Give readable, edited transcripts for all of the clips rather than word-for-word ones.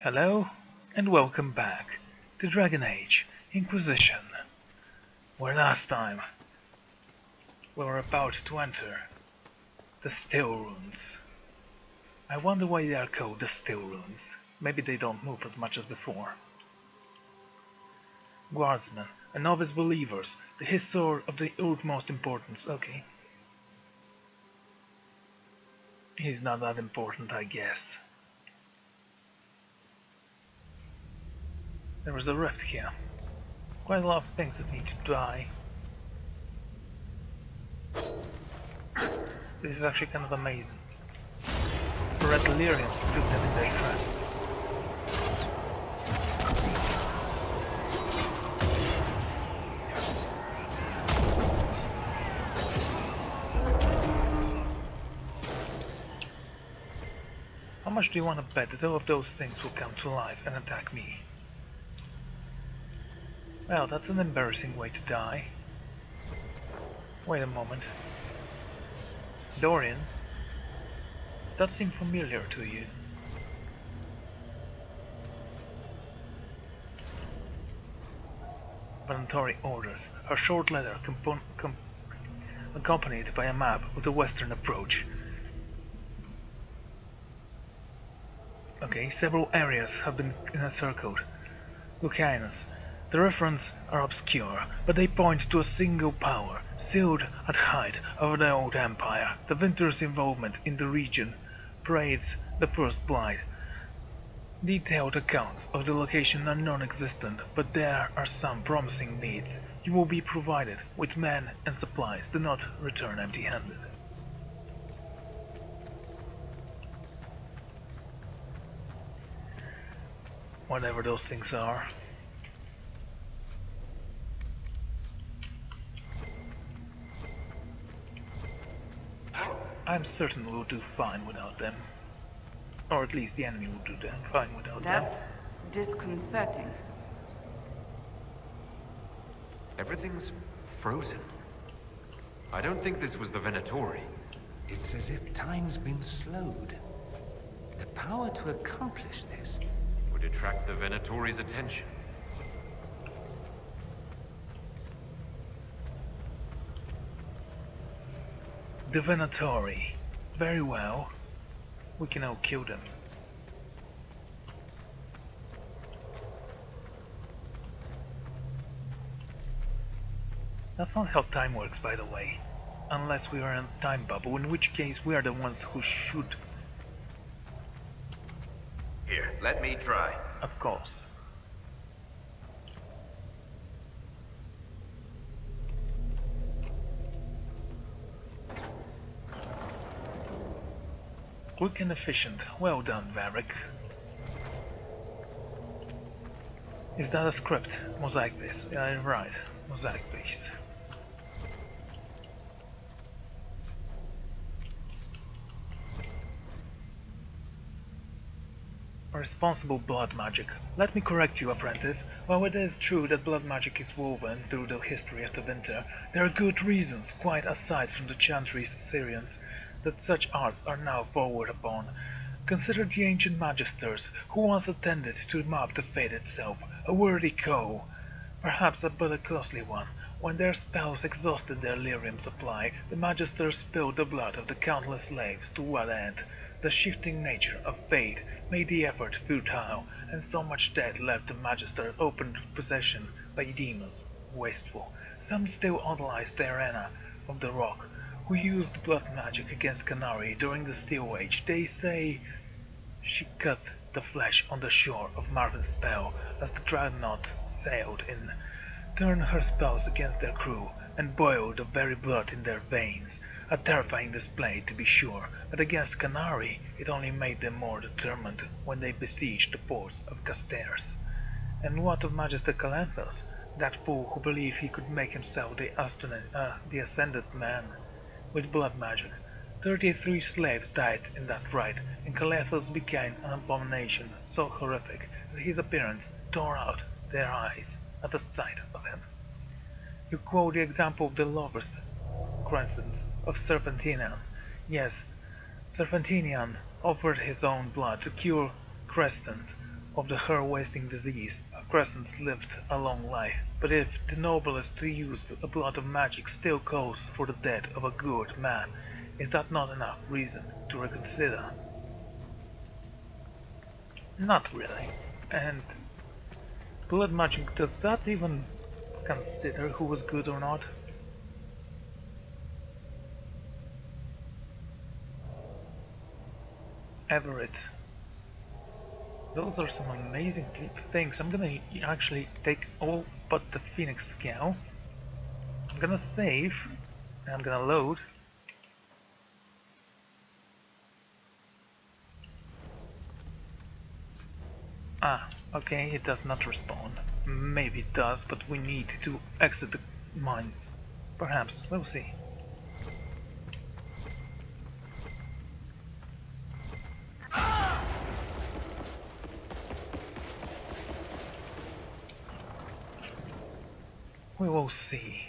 Hello and welcome back to Dragon Age Inquisition, where last time we were about to enter the Still Runes. I wonder why they are called the Still Runes. Maybe they don't move as much as before. Guardsmen and novice believers, the Hissor of the utmost importance. Okay. He's not that important, I guess. There is a rift here. Quite a lot of things that need to die. This is actually kind of amazing. The red delirium stood them in their tracks. How much do you want to bet that all of those things will come to life and attack me? Well, that's an embarrassing way to die. Wait a moment. Dorian? Does that seem familiar to you? Voluntary orders. Her short letter accompanied by a map of the western approach. Okay, several areas have been encircled. Lucanus. The references are obscure, but they point to a single power, sealed at height of the old empire. The winter's involvement in the region parades the first blight. Detailed accounts of the location are non-existent, but there are some promising leads. You will be provided with men and supplies. Do not return empty-handed. Whatever those things are. I'm certain we'll do fine without them. Or at least the enemy will do fine without them. That's disconcerting. Everything's frozen. I don't think this was the Venatori. It's as if time's been slowed. The power to accomplish this Would attract the Venatori's attention. The Venatori. Very well. We can now kill them. That's not how time works, by the way. Unless we are in a time bubble, in which case we are the ones who should. Here, let me try. Of course. Quick and efficient. Well done, Varric. Is that a script? Mosaic base. Yeah, right. Mosaic base. Responsible blood magic. Let me correct you, apprentice. While it is true that blood magic is woven through the history of the winter, there are good reasons, quite aside from the Chantry's Syrians, that such arts are now forward upon. Consider the ancient magisters, who once attended to map the fate itself, a worthy call, perhaps but a costly one. When their spells exhausted their lyrium supply, the magisters spilled the blood of the countless slaves. To what end? The shifting nature of fate made the effort futile, and so much death left the magister open to possession by demons, wasteful. Some still utilize the arena of the rock, who used blood magic against Canary during the Steel Age. They say she cut the flesh on the shore of Marvin's Spell as the dreadnought sailed in, turned her spells against their crew, and boiled the very blood in their veins. A terrifying display, to be sure, but against Canary it only made them more determined when they besieged the ports of Casteres. And what of Magister Calanthos, that fool who believed he could make himself the Ascended Man with blood magic? 33 slaves died in that rite, and Calanthos became an abomination so horrific that his appearance tore out their eyes at the sight of him. You quote the example of the lovers, Crescens, of Serpentinian. Yes, Serpentinian offered his own blood to cure Crescens of the hair-wasting disease, Crescents lived a long life, but if the noblest to use the blood of magic still calls for the death of a good man, is that not enough reason to reconsider? Not really. And blood magic, does that even consider who was good or not? Everett. Those are some amazing things. I'm gonna actually take all but the Phoenix Scale. I'm gonna save, and I'm gonna load. Ah, okay, it does not respond. Maybe it does, but we need to exit the mines. Perhaps, we'll see. We will see.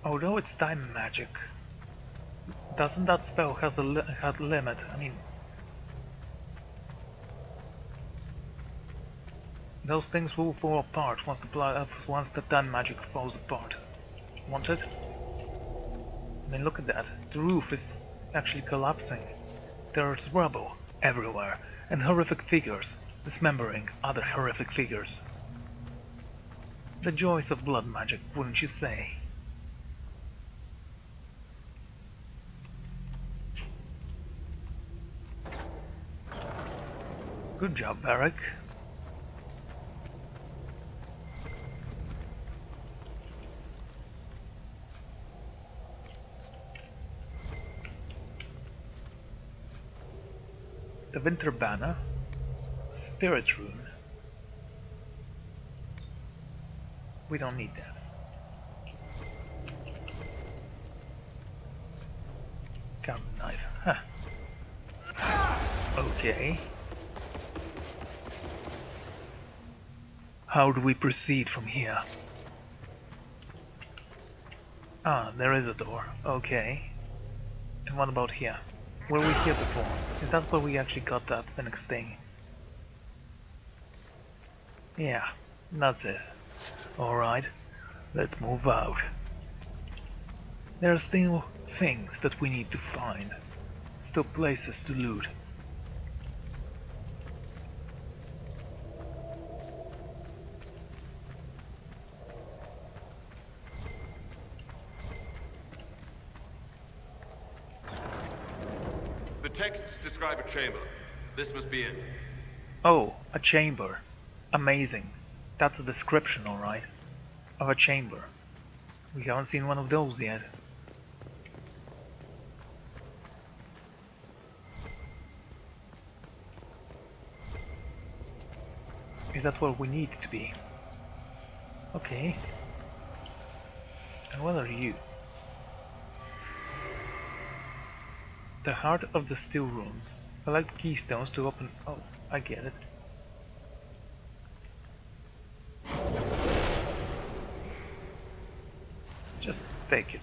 Although it's time magic, doesn't that spell have a limit? I mean, those things will fall apart once the time magic falls apart. Want it? I mean, look at that. The roof is actually collapsing. There's rubble everywhere, and horrific figures dismembering other horrific figures. The joys of blood magic, wouldn't you say? Good job, Varric. The Winter Banner, Spirit Rune. We don't need that. Counter knife. Huh. Okay. How do we proceed from here? Ah, there is a door. Okay. And what about here? Were we here before? Is that where we actually got that Phoenix thing? Yeah, that's it. Alright, let's move out. There are still things that we need to find. Still places to loot. The texts describe a chamber. This must be it. Oh, a chamber. Amazing. That's a description, alright, of a chamber. We haven't seen one of those yet. Is that where we need to be? Okay. And what are you? The heart of the steel rooms. Collect keystones to open... Oh, I get it. Just take it.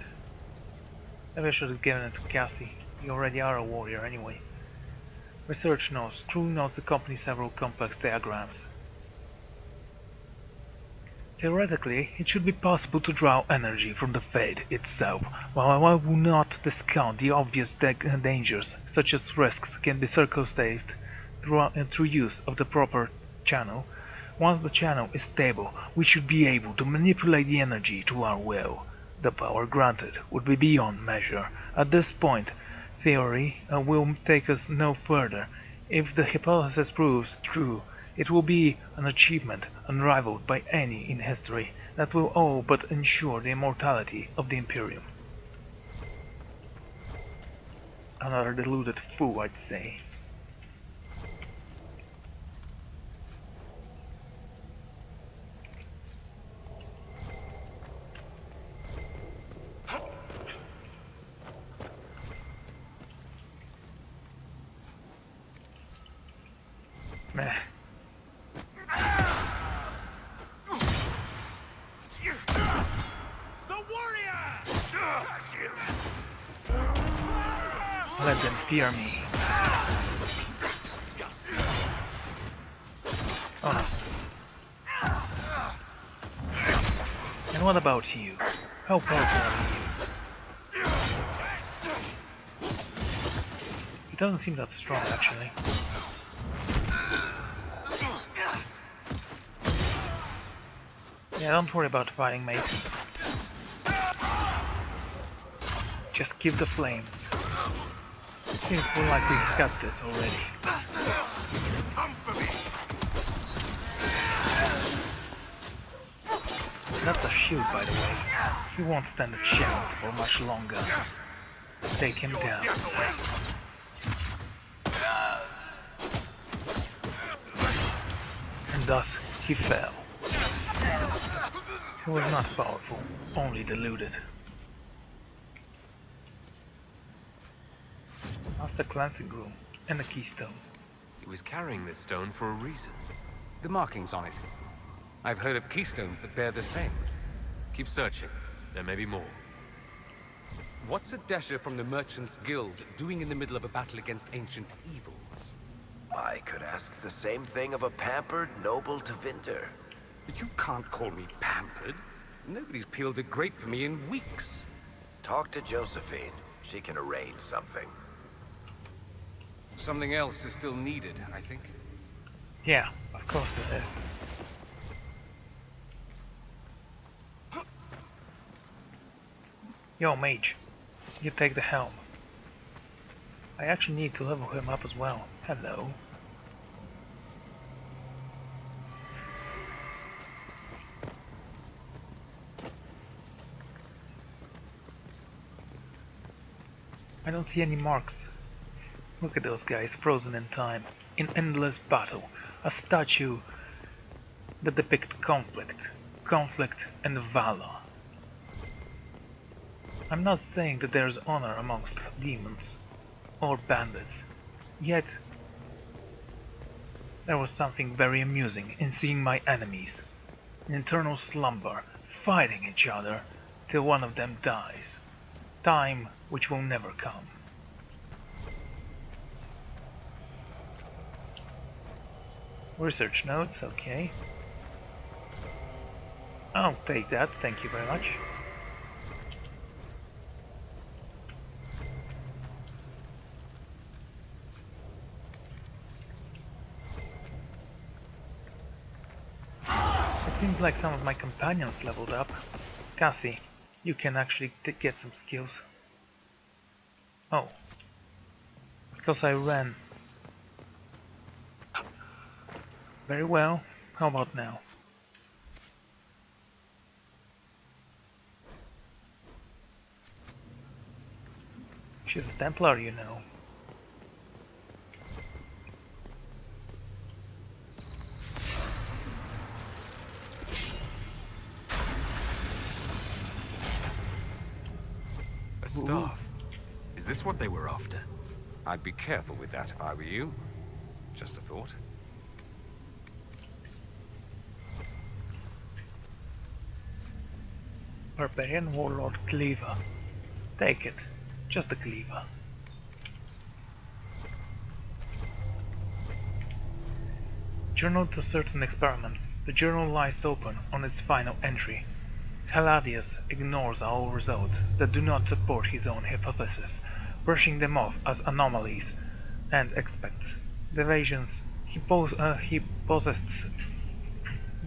Maybe I should have given it to Cassie. You already are a warrior anyway. Research notes. True notes accompany several complex diagrams. Theoretically, it should be possible to draw energy from the Fade itself, while I will not discount the obvious dangers, such as risks can be circumvented through use of the proper channel. Once the channel is stable, we should be able to manipulate the energy to our will. The power granted would be beyond measure. At this point, theory will take us no further. If the hypothesis proves true, it will be an achievement unrivaled by any in history that will all but ensure the immortality of the Imperium. Another deluded fool, I'd say. Meh. Let them fear me. what about you? How powerful are you? He doesn't seem that strong, actually. Yeah, don't worry about fighting, mate. Just keep the flames. Seems more like we've got this already. That's a shield, by the way. He won't stand a chance for much longer. Take him down. And thus, he fell. He was not powerful, only deluded. Master cleansing room and a keystone. He was carrying this stone for a reason. The markings on it. I've heard of keystones that bear the same. Keep searching. There may be more. What's a dasher from the Merchants Guild doing in the middle of a battle against ancient evils? I could ask the same thing of a pampered noble to Winter. But you can't call me pampered. Nobody's peeled a grape for me in weeks. Talk to Josephine. She can arrange something. Something else is still needed, I think. Yeah, of course it is. Yo, mage, you take the helm. I actually need to level him up as well. Hello. I don't see any marks. Look at those guys frozen in time, in endless battle, a statue that depicts conflict and valor. I'm not saying that there's honor amongst demons or bandits, yet there was something very amusing in seeing my enemies, in eternal slumber, fighting each other till one of them dies. Time which will never come. Research notes, okay. I'll take that, thank you very much. It seems like some of my companions leveled up. Cassie, you can actually get some skills. Oh. Because I ran. Very well. How about now? She's a Templar, you know. A staff. Is this what they were after? I'd be careful with that if I were you. Just a thought. Barbarian Warlord Cleaver. Take it. Just a cleaver. Journal to certain experiments. The journal lies open on its final entry. Caladius ignores all results that do not support his own hypothesis, brushing them off as anomalies, and expects deviations. He posits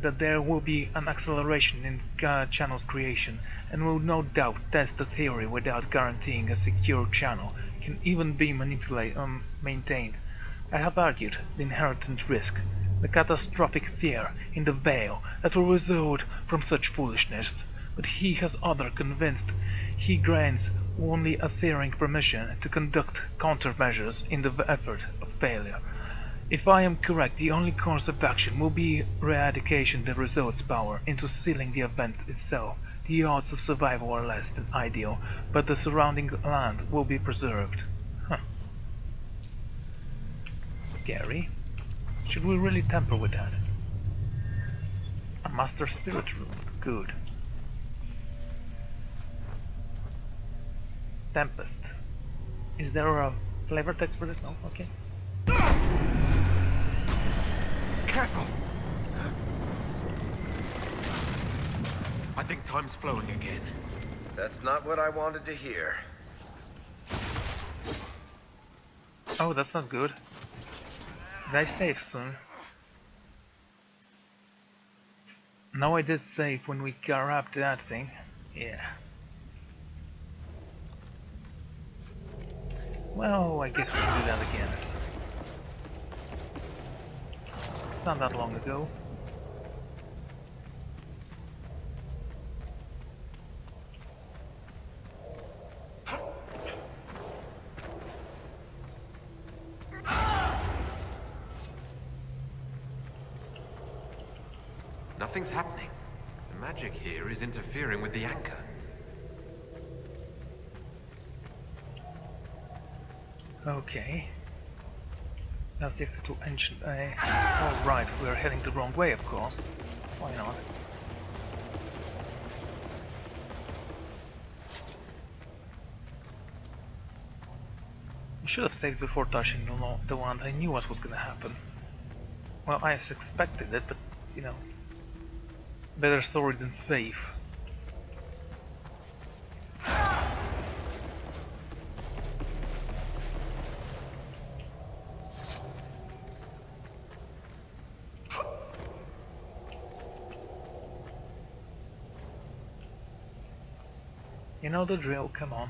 that there will be an acceleration in channel's creation, and will no doubt test the theory without guaranteeing a secure channel can even be maintained. I have argued the inherent risk, the catastrophic fear in the veil that will result from such foolishness, but he has other convinced. He grants only a searing permission to conduct countermeasures in the effort of failure. If I am correct, the only course of action will be eradication the result's power into sealing the event itself. The odds of survival are less than ideal, but the surrounding land will be preserved. Huh. Scary. Should we really tamper with that? A Master Spirit Room. Good. Tempest. Is there a flavor text for this? No? Okay. Careful! I think Time's flowing again. That's not what I wanted to hear. Oh, that's not good. Did I save soon? No, I did save when we grabbed that thing. Yeah. Well, I guess we can do that again. It's not that long ago. Nothing's happening. The magic here is interfering with the anchor. Okay. That's the exit to ancient A. Oh right, we're heading the wrong way, of course. Why not? I should have saved before touching the one. I knew what was gonna happen. Well, I expected it, but you know, better sorry than safe. You know the drill, come on.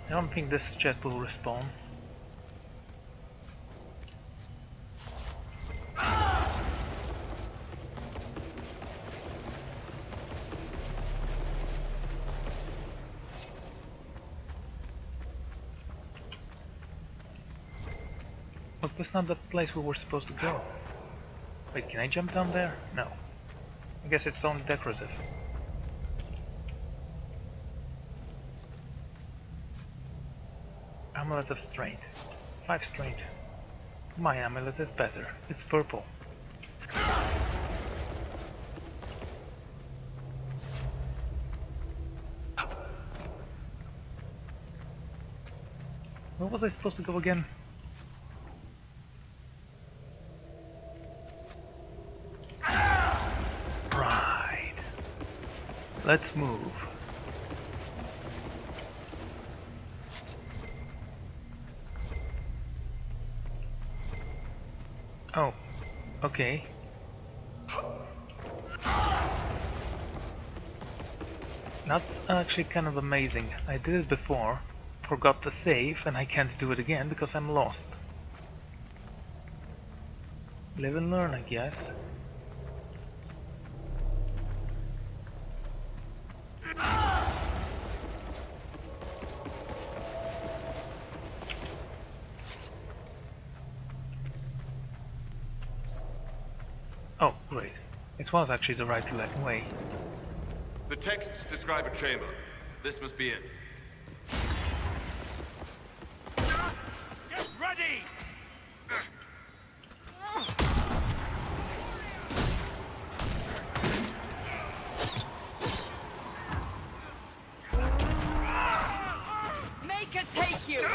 I don't think this chest will respawn. Was this not the place we were supposed to go? Wait, can I jump down there? No. I guess it's only decorative. Amulet of Strength. 5 strength. My amulet is better. It's purple. Where was I supposed to go again? Right. Let's move. Oh, okay. That's actually kind of amazing. I did it before, forgot to save, and I can't do it again because I'm lost. Live and learn, I guess. Oh, great. It was actually the right way. The texts describe a chamber. This must be it. Get ready! Make it take you!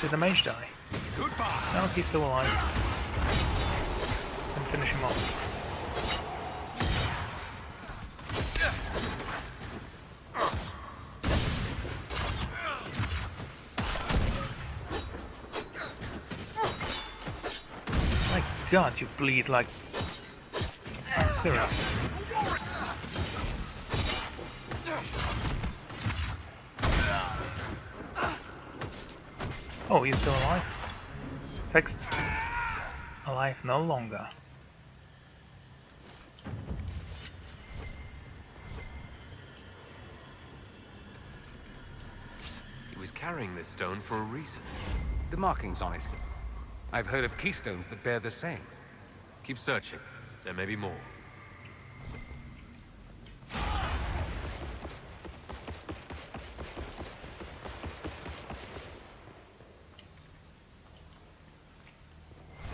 Did the mage die? Goodbye! No, he's still alive. And finish him off. My god, you bleed like... Seriously. Oh, he's still alive? Fixed. Alive no longer. He was carrying this stone for a reason. The markings on it. I've heard of keystones that bear the same. Keep searching. There may be more.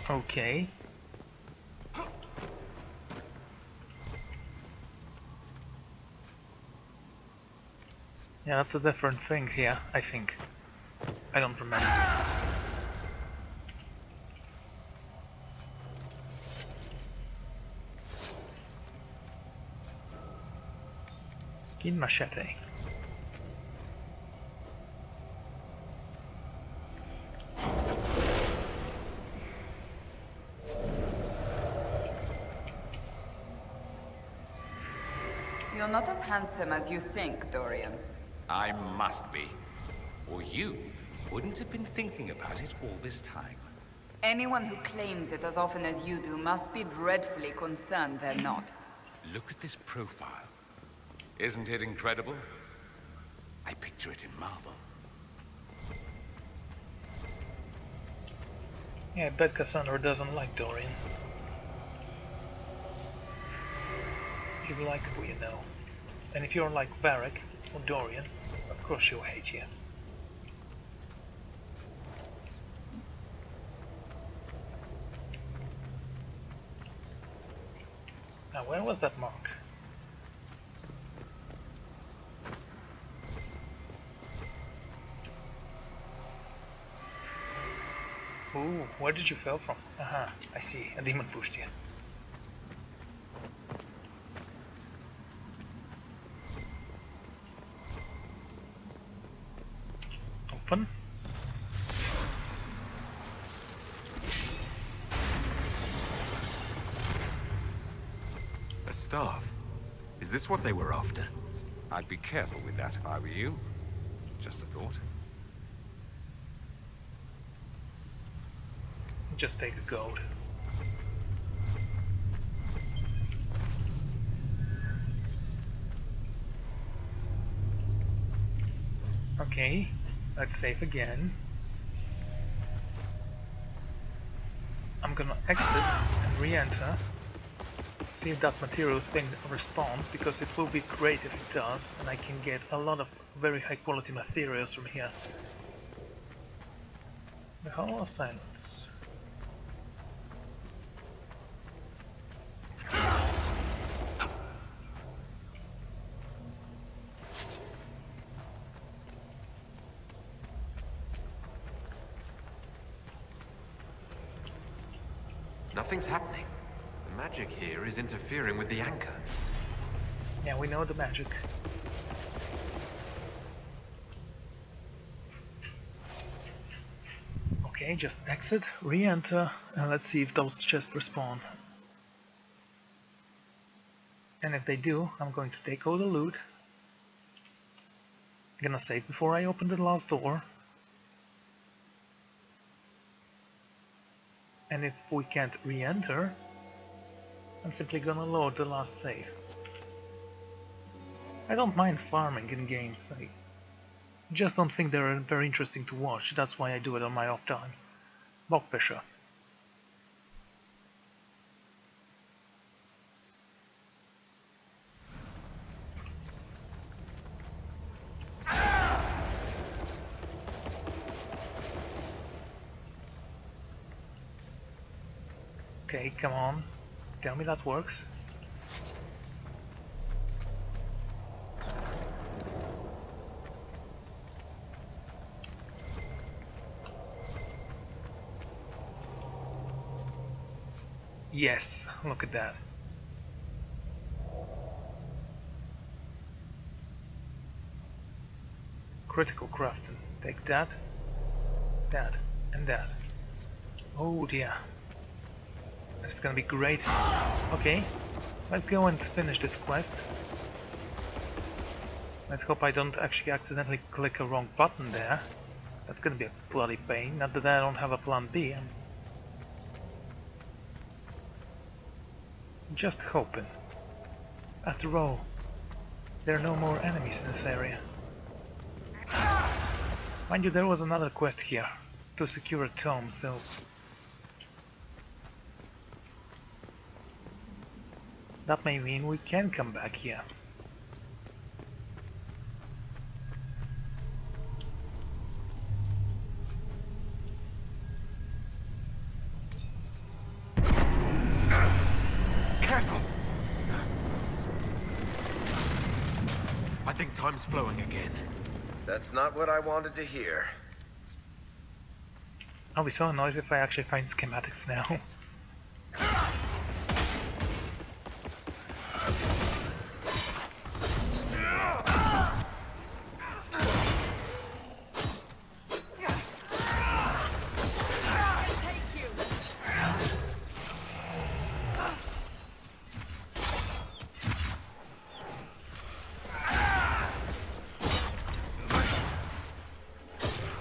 Okay. Yeah, that's a different thing here, I think. I don't remember. Keen machete. You're not as handsome as you think, Dorian. I must be. Or you wouldn't have been thinking about it all this time. Anyone who claims it as often as you do must be dreadfully concerned they're not. Look at this profile. Isn't it incredible? I picture it in marble. Yeah, I bet Cassandra doesn't like Dorian. He's likable, you know. And if you're like Varric or Dorian, of course she'll hate you. Now, where was that mark? Ooh, where did you fell from? Aha, I see. A demon pushed you. Open. A staff? Is this what they were after? I'd be careful with that if I were you. Just a thought. Just take the gold. Okay, let's save again. I'm gonna exit and re-enter. See if that material thing responds, because it will be great if it does, and I can get a lot of very high quality materials from here. The Hall of Silence. Nothing's happening. The magic here is interfering with the anchor. Yeah, we know the magic. Okay, just exit, re-enter, and let's see if those chests respawn. And if they do, I'm going to take all the loot. I'm gonna save before I open the last door. And if we can't re-enter, I'm simply gonna load the last save. I don't mind farming in games, I just don't think they're very interesting to watch, that's why I do it on my off time. Bogfisher. Okay, come on. Tell me that works. Yes, look at that. Critical crafting. Take that, that, and that. Oh dear. It's gonna be great. Okay, let's go and finish this quest. Let's hope I don't actually accidentally click a wrong button there. That's gonna be a bloody pain. Not that I don't have a plan B. I'm just hoping. After all, there are no more enemies in this area. Mind you, there was another quest here to secure a tome, so that may mean we can come back here. think time's flowing again. That's not what I wanted to hear. I'll be so annoyed if I actually find schematics now.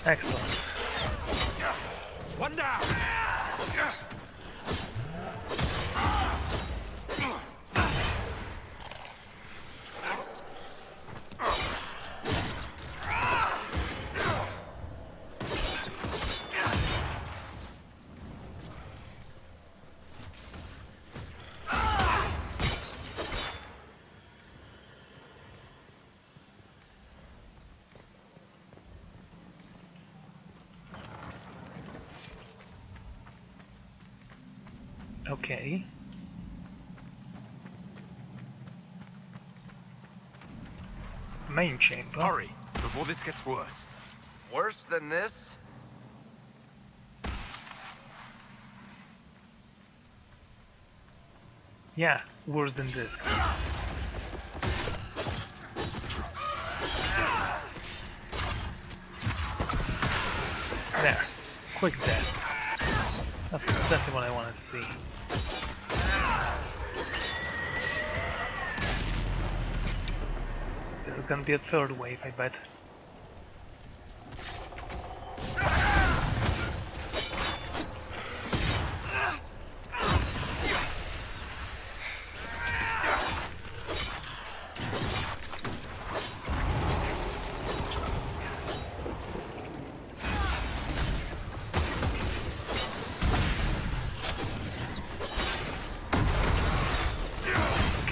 Excellent. One down! Okay. Main chamber. Hurry, before this gets worse. Worse than this? Yeah, worse than this. There. Quick death. That's exactly what I wanted to see. There's gonna be a third wave, I bet.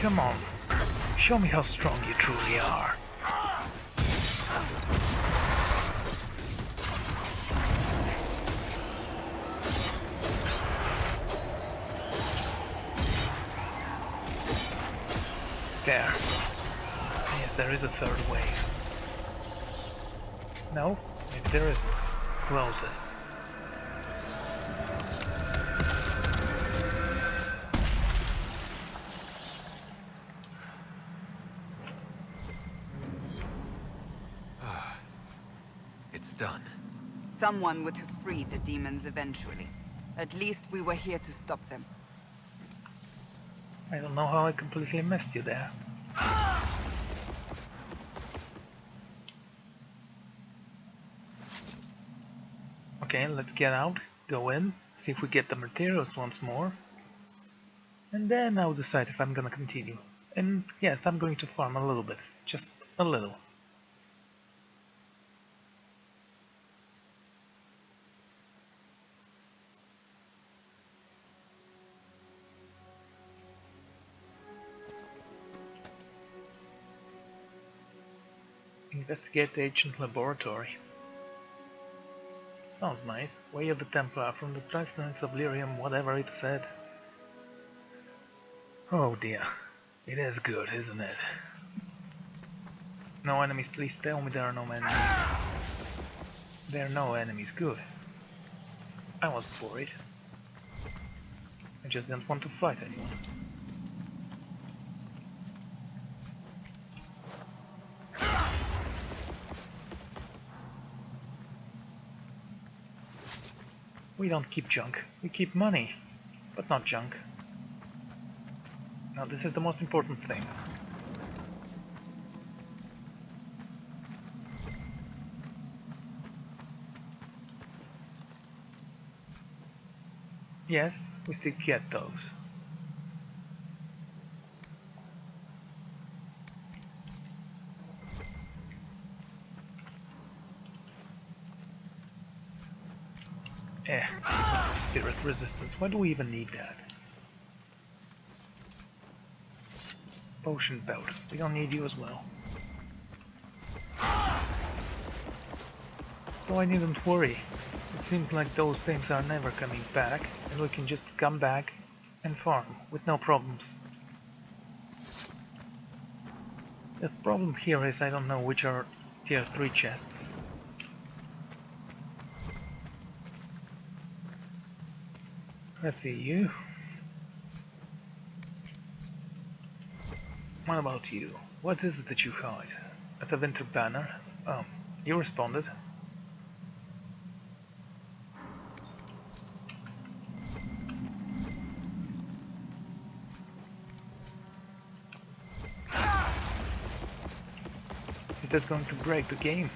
Come on, show me how strong you truly are. There. Yes, there is a third wave. No? Maybe there isn't. Close it. It's done. Someone would have freed the demons eventually. At least we were here to stop them. I don't know how I completely missed you there. Okay, let's get out, go in, see if we get the materials once more. And then I'll decide if I'm gonna continue. And yes, I'm going to farm a little bit. Just a little. Investigate the ancient laboratory. Sounds nice. Way of the Templar from the Presidents of Lyrium, whatever it said. Oh dear. It is good, isn't it? No enemies, please tell me there are no enemies. There are no enemies, good. I wasn't worried. I just didn't want to fight anyone. We don't keep junk, we keep money, but not junk. Now this is the most important thing. Yes, we still get those. Spirit resistance, why do we even need that? Potion belt, we don't need you as well. So I needn't worry. It seems like those things are never coming back, and we can just come back and farm with no problems. The problem here is I don't know which are tier 3 chests. Let's see you. What about you? What is it that you hide? At a winter banner? Oh, you responded. Is this going to break the game?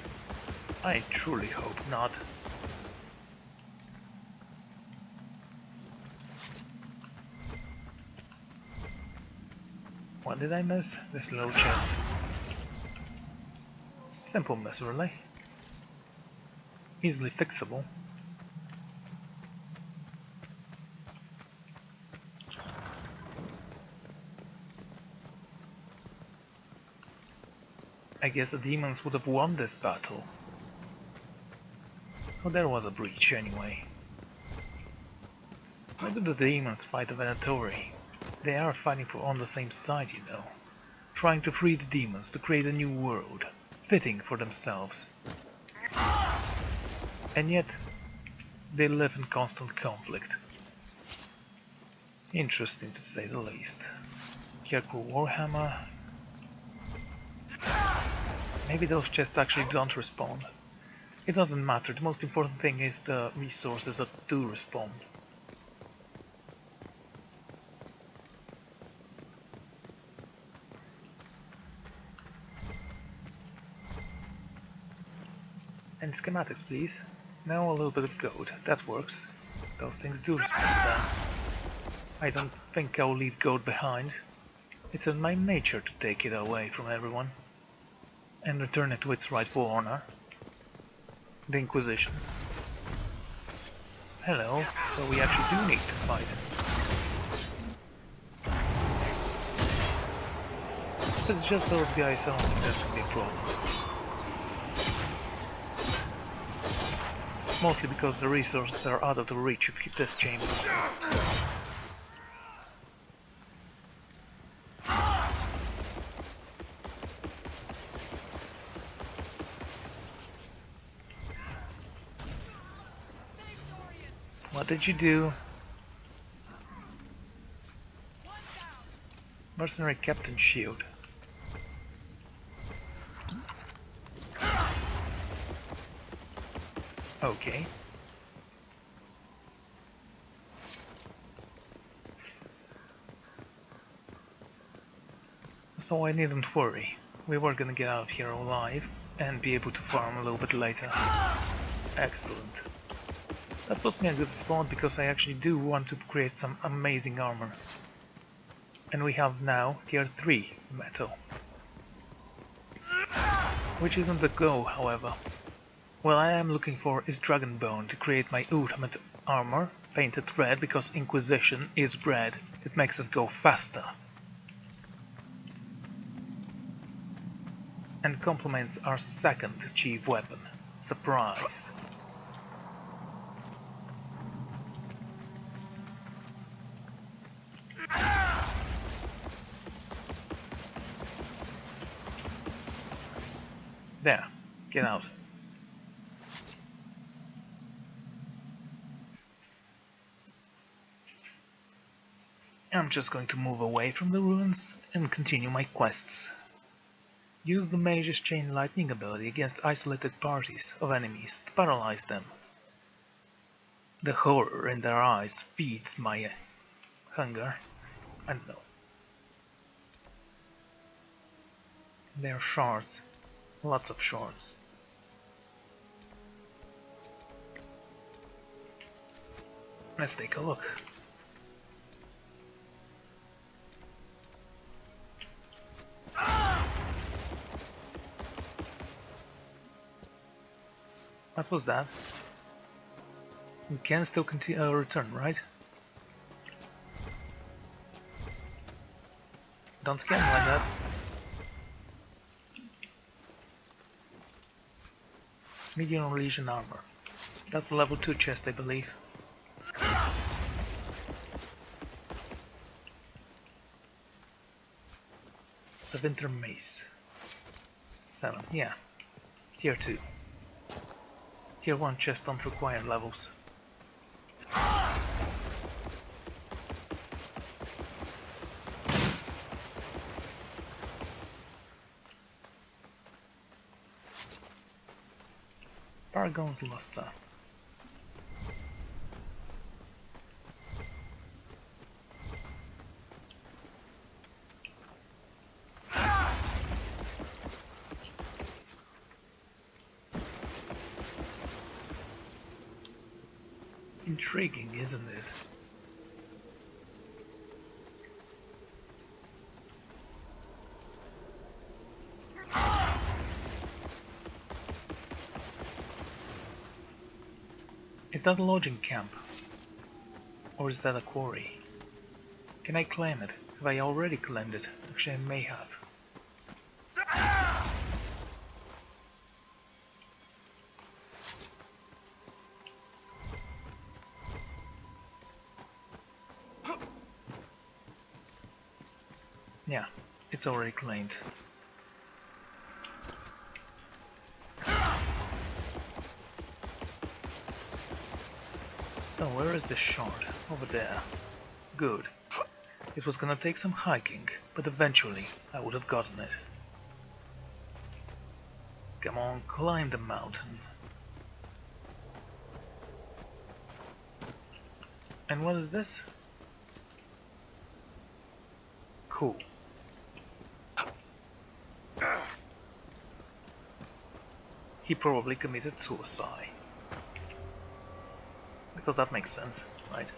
I truly hope not. What did I miss? This low chest. Simple miss, really. Easily fixable. I guess the demons would have won this battle. Oh, there was a breach anyway. Why do the demons fight the Venatori? They are fighting on the same side, you know. Trying to free the demons to create a new world, fitting for themselves. And yet, they live in constant conflict. Interesting to say the least. Careful Warhammer. Maybe those chests actually don't respond. It doesn't matter, the most important thing is the resources that do respond. And schematics, please. Now a little bit of gold, that works. Those things do respond then. I don't think I'll leave gold behind. It's in my nature to take it away from everyone. And return it to its rightful owner. The Inquisition. Hello, so we actually do need to fight. If it's just those guys, I don't think that's gonna be a problem. Mostly because the resources are out of the reach of this chamber. What did you do? Mercenary Captain Shield. Okay. So I needn't worry. We were gonna get out of here alive and be able to farm a little bit later. Excellent. That puts me in a good spot because I actually do want to create some amazing armor. And we have now tier 3 metal. Which isn't the goal, however. What I am looking for is Dragon Bone to create my ultimate armor, painted red because Inquisition is red. It makes us go faster. And complements our second chief weapon, Surprise. There, get out. I'm just going to move away from the ruins and continue my quests. Use the Mage's Chain Lightning ability against isolated parties of enemies to paralyze them. The horror in their eyes feeds my hunger. I don't know. They're shards. Lots of shards. Let's take a look. What was that? We can still continue return, right? Don't scare me like that. Medium Legion armor. That's the level 2 chest, I believe. The Winter Mace. 7, yeah. Tier 2. Tier 1 chests don't require levels. Paragon's Luster. Intriguing, isn't it? Is that a lodging camp? Or is that a quarry? Can I claim it? Have I already claimed it? Actually, I may have. Yeah, it's already claimed. So where is the shard? Over there. Good. It was gonna take some hiking, but eventually I would have gotten it. Come on, climb the mountain. And what is this? Cool. He probably committed suicide. Because that makes sense, right?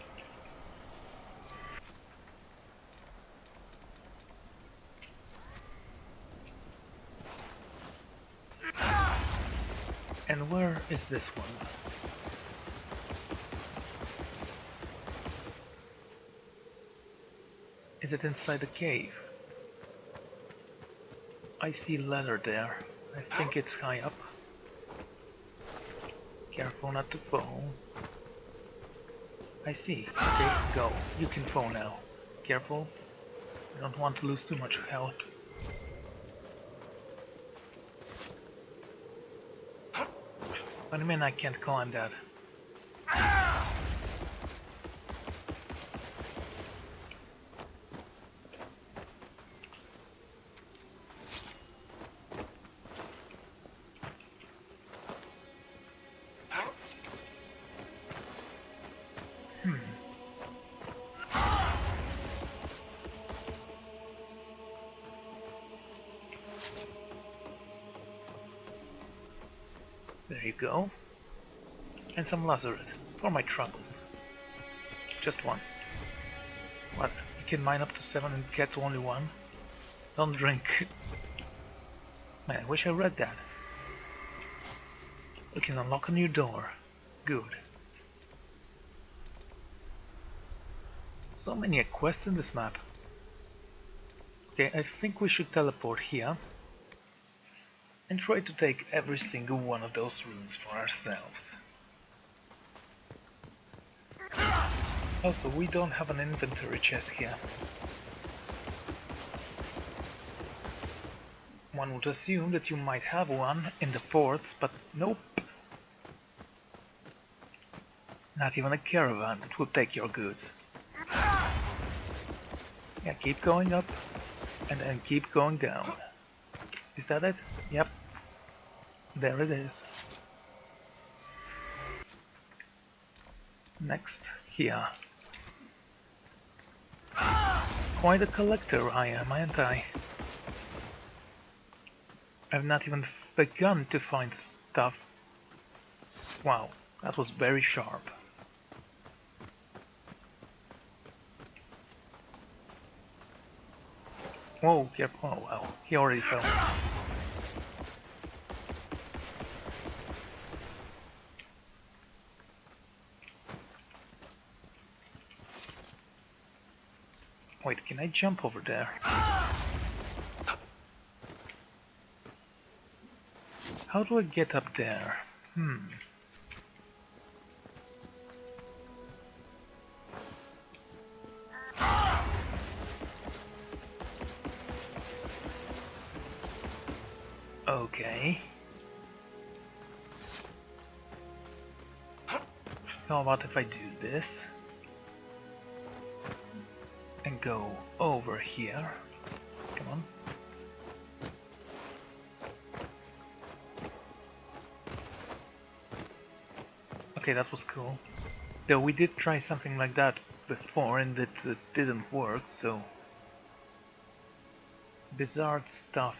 And where is this one? Is it inside the cave? I see leather there. I think it's high up. Careful not to fall. I see. Okay, go. You can fall now. Careful. I don't want to lose too much health. What do you mean I can't climb that? There you go. And some lazaret for my troubles. Just one. What? You can mine up to 7 and get only one? Don't drink. Man, I wish I read that. We can unlock a new door. Good. So many quests in this map. Okay, I think we should teleport here. And try to take every single one of those rooms for ourselves. Also, we don't have an inventory chest here. One would assume that you might have one in the forts, but nope. Not even a caravan that will take your goods. Yeah, keep going up, and then keep going down. Is that it? Yep. There it is. Next, here. Quite a collector I am, aren't I? I've not even begun to find stuff. Wow, that was very sharp. Whoa, careful. Oh wow, he already fell. Wait, can I jump over there? How do I get up there? Okay. How about if I do this? And go over here. Come on. Okay, that was cool. Though we did try something like that before and it didn't work, so... Bizarre stuff.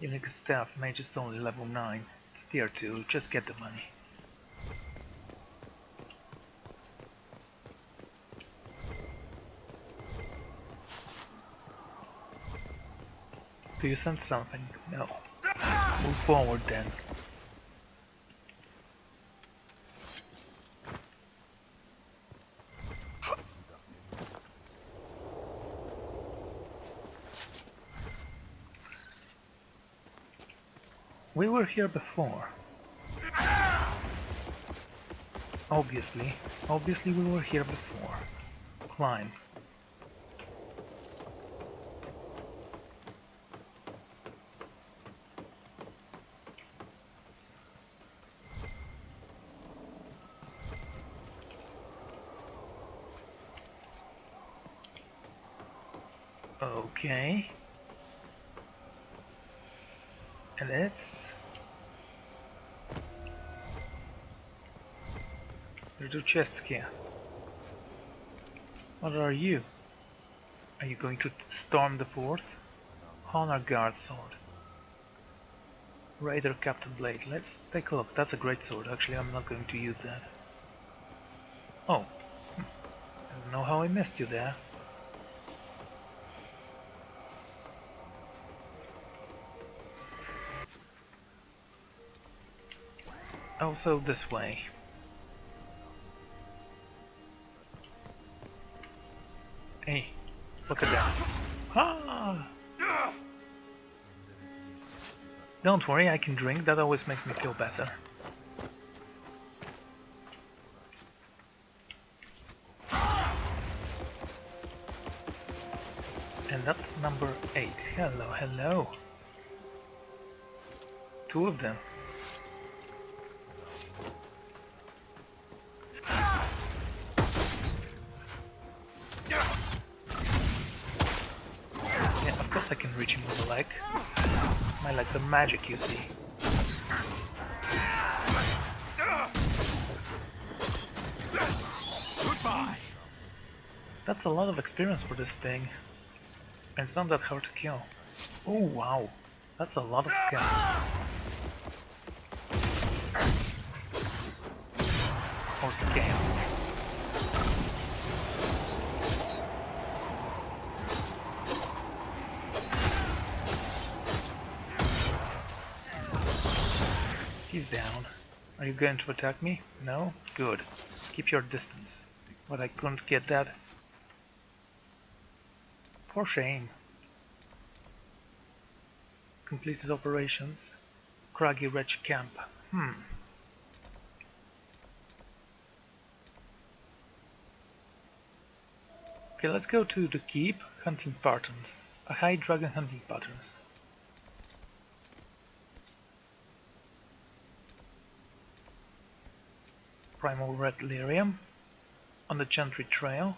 Unique staff, mage is only level 9. It's tier 2, just get the money. Do you sense something? No. Move forward then. We were here before. Obviously we were here before. Climb. Okay. And it's... There are two chests here. What are you? Are you going to storm the fort? Honor Guard sword. Raider Captain Blade. Let's take a look. That's a great sword. Actually, I'm not going to use that. Oh. I don't know how I missed you there. Also this way. Hey, look at that. Ah! Don't worry, I can drink. That always makes me feel better. And that's number 8. Hello, hello. 2 of them. I can reach him with a leg. My legs are magic, you see. Goodbye. That's a lot of experience for this thing. And it's not that hard to kill. Oh wow, that's a lot of skill. Or scales. He's down. Are you going to attack me? No? Good. Keep your distance. But I couldn't get that. For shame. Completed operations. Craggy Wretch Camp. Okay, let's go to the keep. Hunting patterns. A high dragon hunting patterns. Primal Red Lyrium on the Gentry Trail.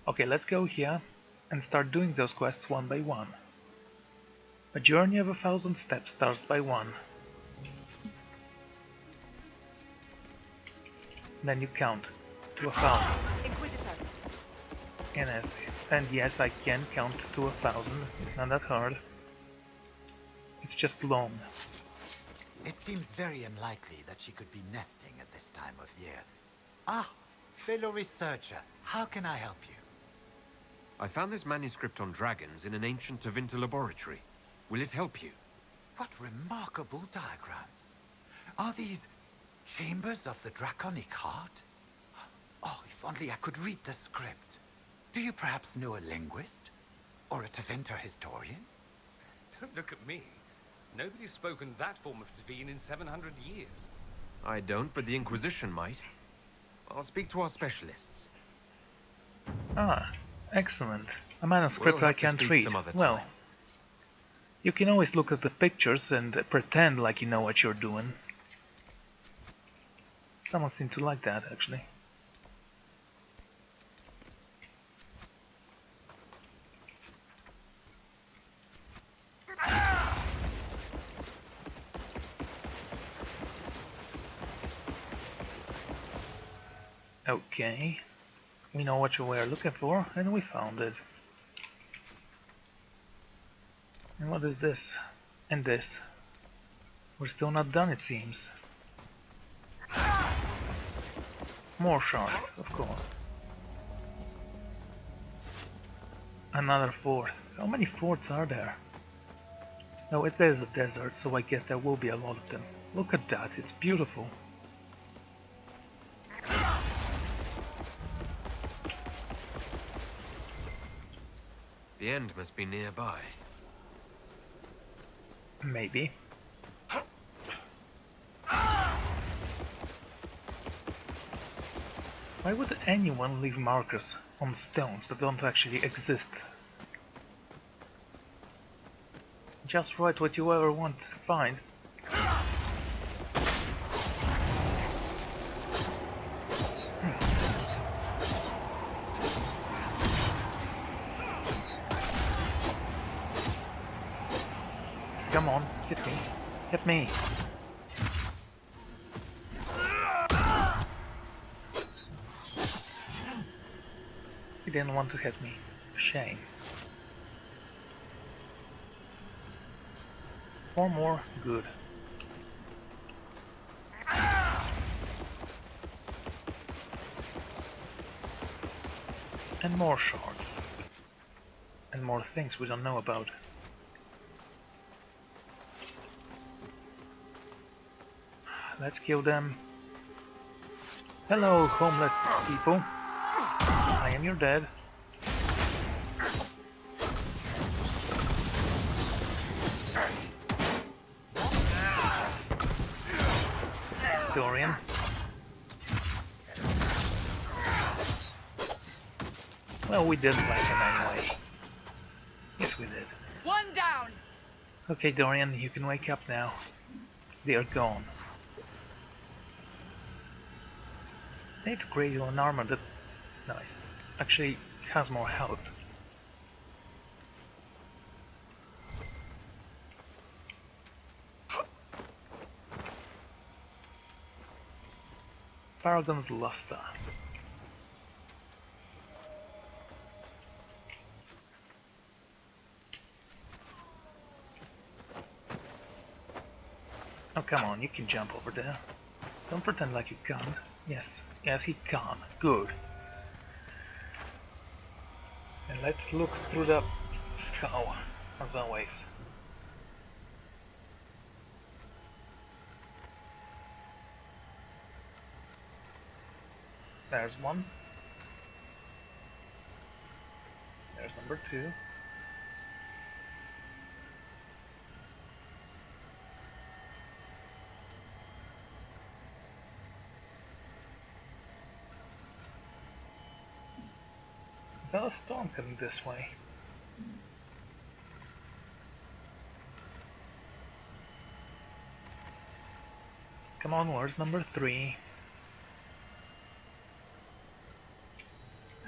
Okay, let's go here and start doing those quests one by one. A journey of 1,000 steps starts by 1. Then you count to 1,000. And yes, I can count to 1,000. It's not that hard. It's just long. It seems very unlikely that she could be nesting at this time of year. Ah, fellow researcher, how can I help you? I found this manuscript on dragons in an ancient Tevinter laboratory. Will it help you? What remarkable diagrams. Are these chambers of the draconic heart? Oh, if only I could read the script. Do you perhaps know a linguist? Or a Tevinter historian? Don't look at me. Nobody's spoken that form of Tevene in 700 years. I don't, but the Inquisition might. I'll speak to our specialists. Ah, Excellent. A manuscript We'll I have to can't speak read. some other Well, time. you can always look at the pictures and pretend like you know what you're doing. Someone seemed to like that, actually. Okay. We know what you were looking for, and we found it. And what is this? And this? We're still not done, it seems. More shards, of course. Another fort. How many forts are there? No, it is a desert, so I guess there will be a lot of them. Look at that, it's beautiful. The end must be nearby. Maybe. Why would anyone leave markers on stones that don't actually exist? Just write what you ever want to find. Come on, hit me. Hit me. He didn't want to hit me. Shame. 4 more, good. And more shards. And more things we don't know about. Let's kill them. Hello, homeless people. I am your dad. Dorian. Well, we didn't like him anyway. Yes, we did. One down! Okay, Dorian, you can wake up now. They are gone. They need to create an armor that... nice. Actually has more health. Paragon's Luster. Oh, come on, you can jump over there. Don't pretend like you can't. Yes, yes, he can. Good. And let's look through the skull, as always. There's one. There's number 2. Is that a storm coming this way? Come on, where's number 3?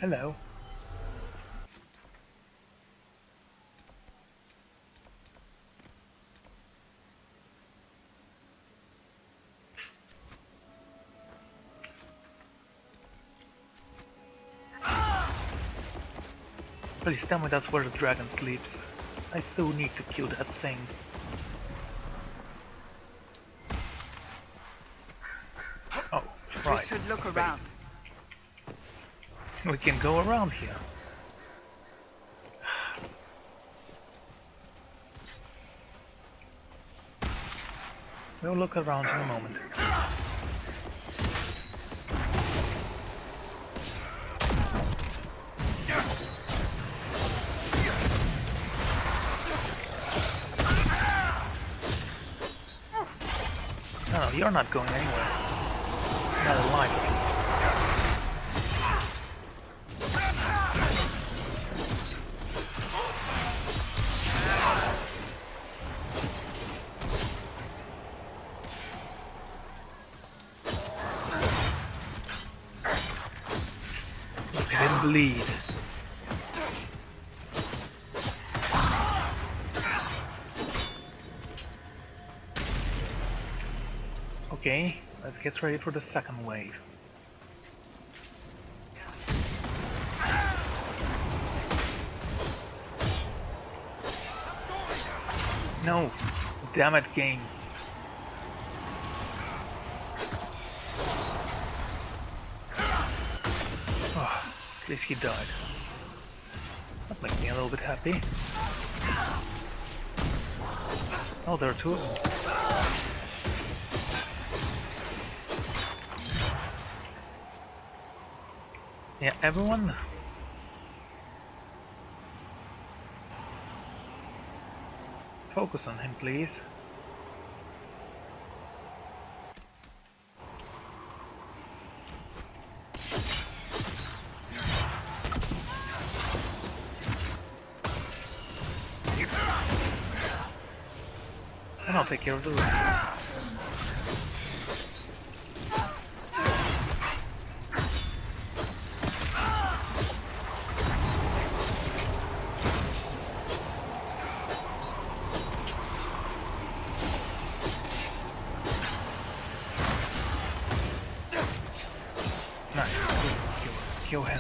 Hello. Please tell me that's where the dragon sleeps. I still need to kill that thing. Oh, right. We should look around. We can go around here. We'll look around in a moment. No, you're not going anywhere. Not alive, at least. bleed. Okay, let's get ready for the second wave. No! Damn it, game! Oh, at least he died. That makes me a little bit happy. Oh, there are two of them. Yeah, everyone. Focus on him, please. And I'll take care of the rest. Nice. Kill him.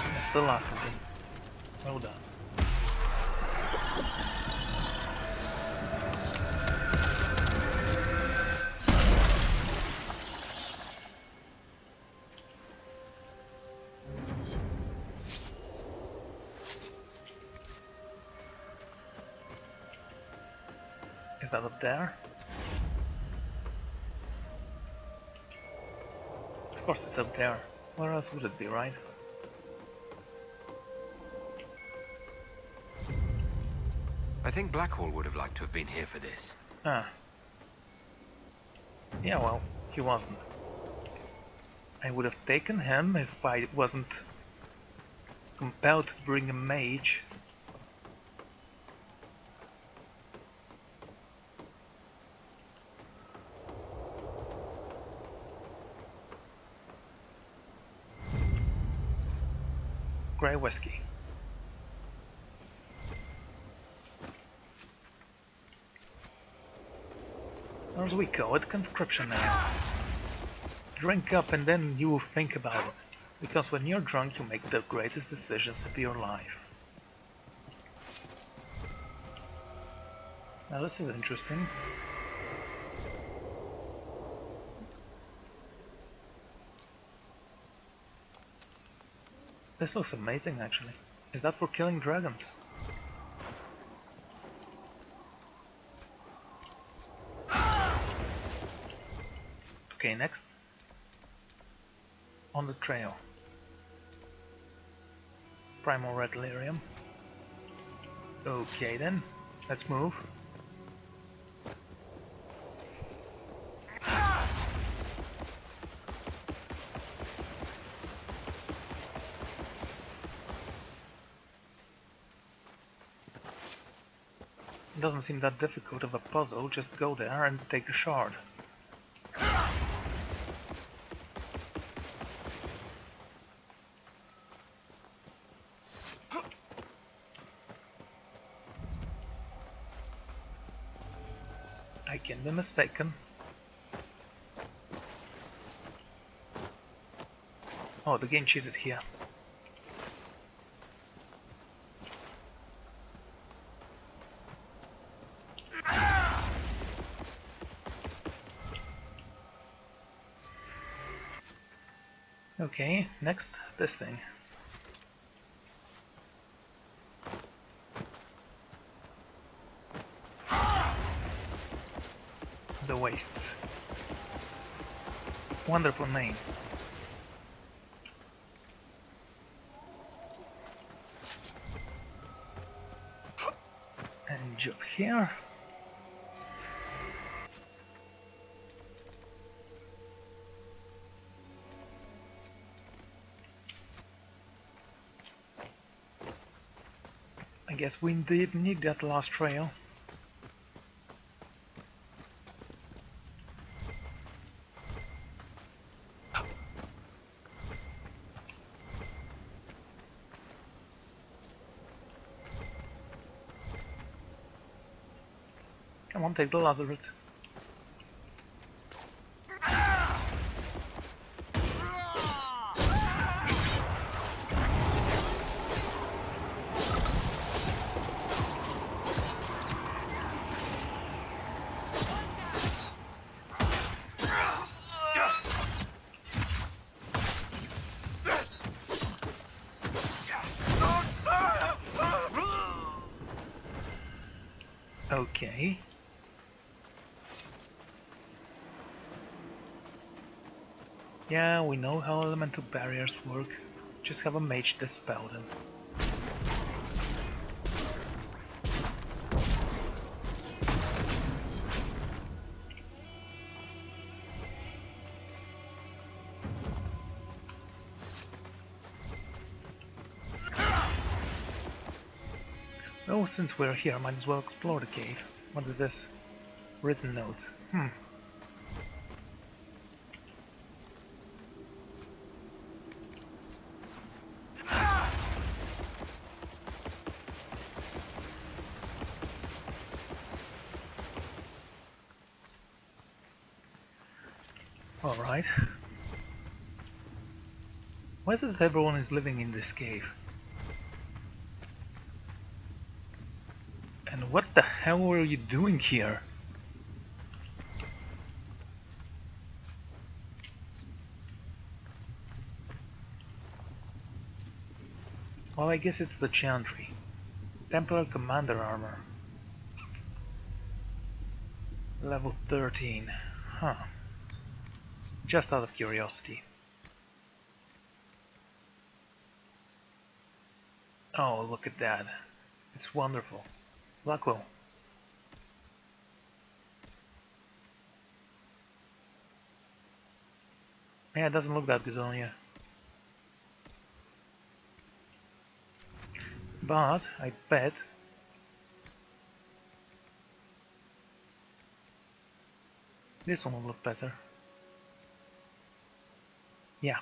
That's the last of them. Well done. Is that up there? Of course it's up there. Where else would it be, right? I think Blackwall would have liked to have been here for this. Ah. Yeah, well, he wasn't. I would have taken him if I wasn't compelled to bring a mage. Grey whiskey. There we go, it's conscription now. Drink up and then you will think about it. Because when you're drunk you make the greatest decisions of your life. Now this is interesting. This looks amazing actually. Is that for killing dragons? Okay, next. On the trail. Primal red lyrium. Okay then, let's move. It doesn't seem that difficult of a puzzle, just go there and take the shard. I can be mistaken. Oh, the game cheated here. Okay, next, this thing. The Wastes. Wonderful name. And jump here. I guess we indeed need that last trail. Come on, take the Lazarus. Okay. Yeah, we know how elemental barriers work. Just have a mage dispel them. Oh, since we're here, might as well explore the cave. What is this? Written note. Alright. Why is it that everyone is living in this cave? And what the hell were you doing here? Well, I guess it's the Chantry. Templar Commander Armor. Level 13. Huh. Just out of curiosity. Oh, look at that. It's wonderful. Blackwell. Yeah, it doesn't look that good on you. But I bet this one will look better. Yeah.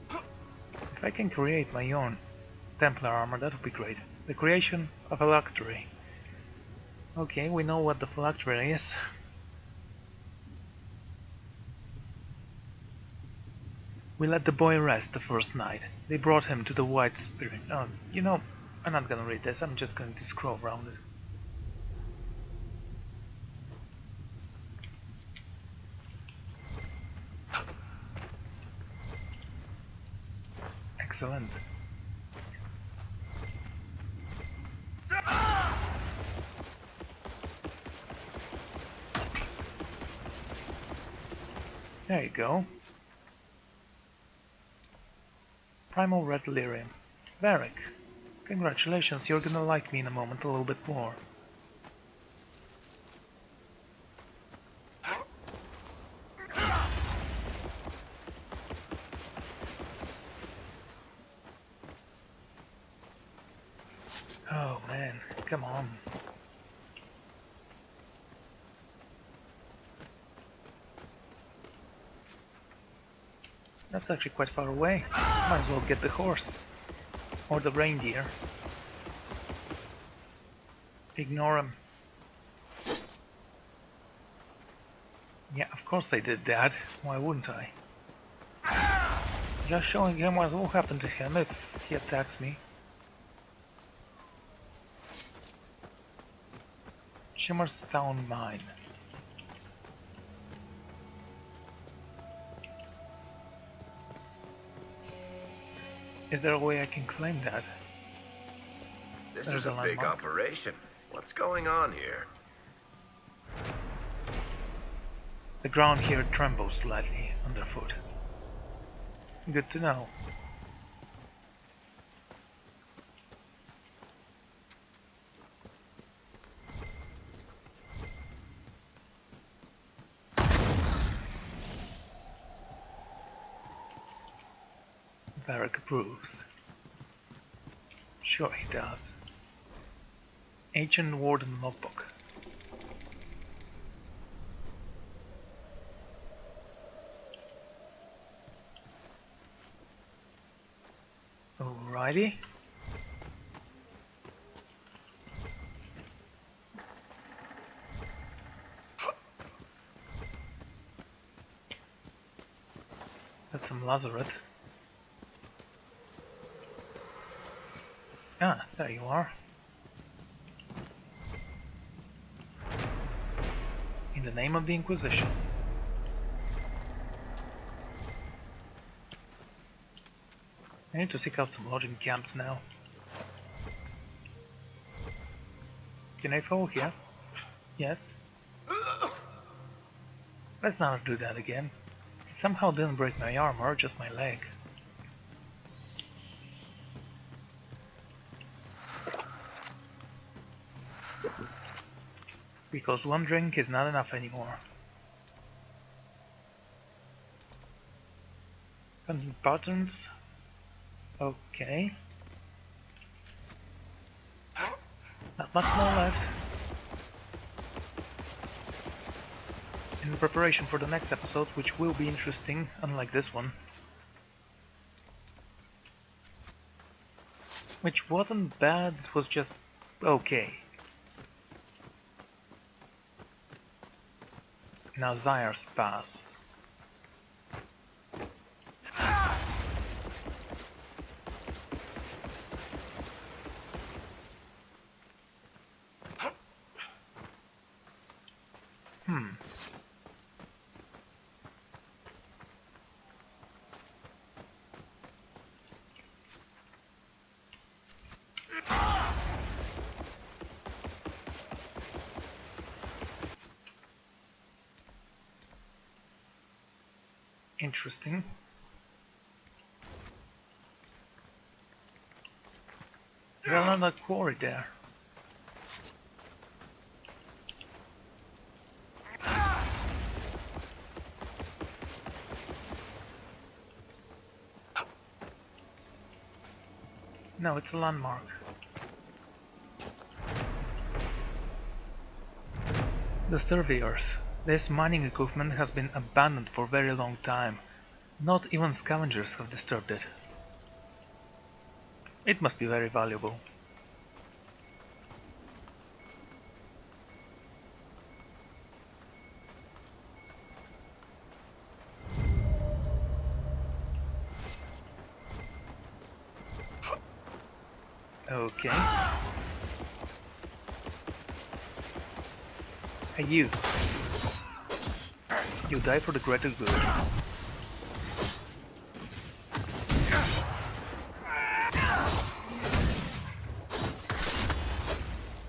If I can create my own Templar armor, that would be great. The creation of a phylactery. Okay, we know what the phylactery is. We let the boy rest the first night. They brought him to the White Spirit. Oh, you know, I'm not gonna read this, I'm just going to scroll around it. Excellent. There you go. Primal Red Lyrium. Varric. Congratulations, you're gonna like me in a moment a little bit more. Oh man, come on. That's actually quite far away. Might as well get the horse. Or the reindeer. Ignore him. Yeah, of course I did that. Why wouldn't I? Just showing him what will happen to him if he attacks me. Shimmerstown Mine. Is there a way I can claim that? This There's is a big landmark. operation. What's going on here? The ground here trembles slightly underfoot. Good to know. cleric approves. Sure he does. Ancient Warden Logbook. Alrighty. That's some lazarette. Ah, there you are. In the name of the Inquisition. I need to seek out some lodging camps now. Can I fall here? Yes. Let's not do that again. It somehow didn't break my armor, just my leg. Because one drink is not enough anymore. Hunting patterns. Okay. Not much more left. In preparation for the next episode, which will be interesting, unlike this one. Which wasn't bad, it was just okay. Now Zaire's Pass. Interesting. There's another quarry there. No, it's a landmark. The surveyors. This mining equipment has been abandoned for a very long time. Not even scavengers have disturbed it. It must be very valuable. Okay. Hey you. You die for the greater good.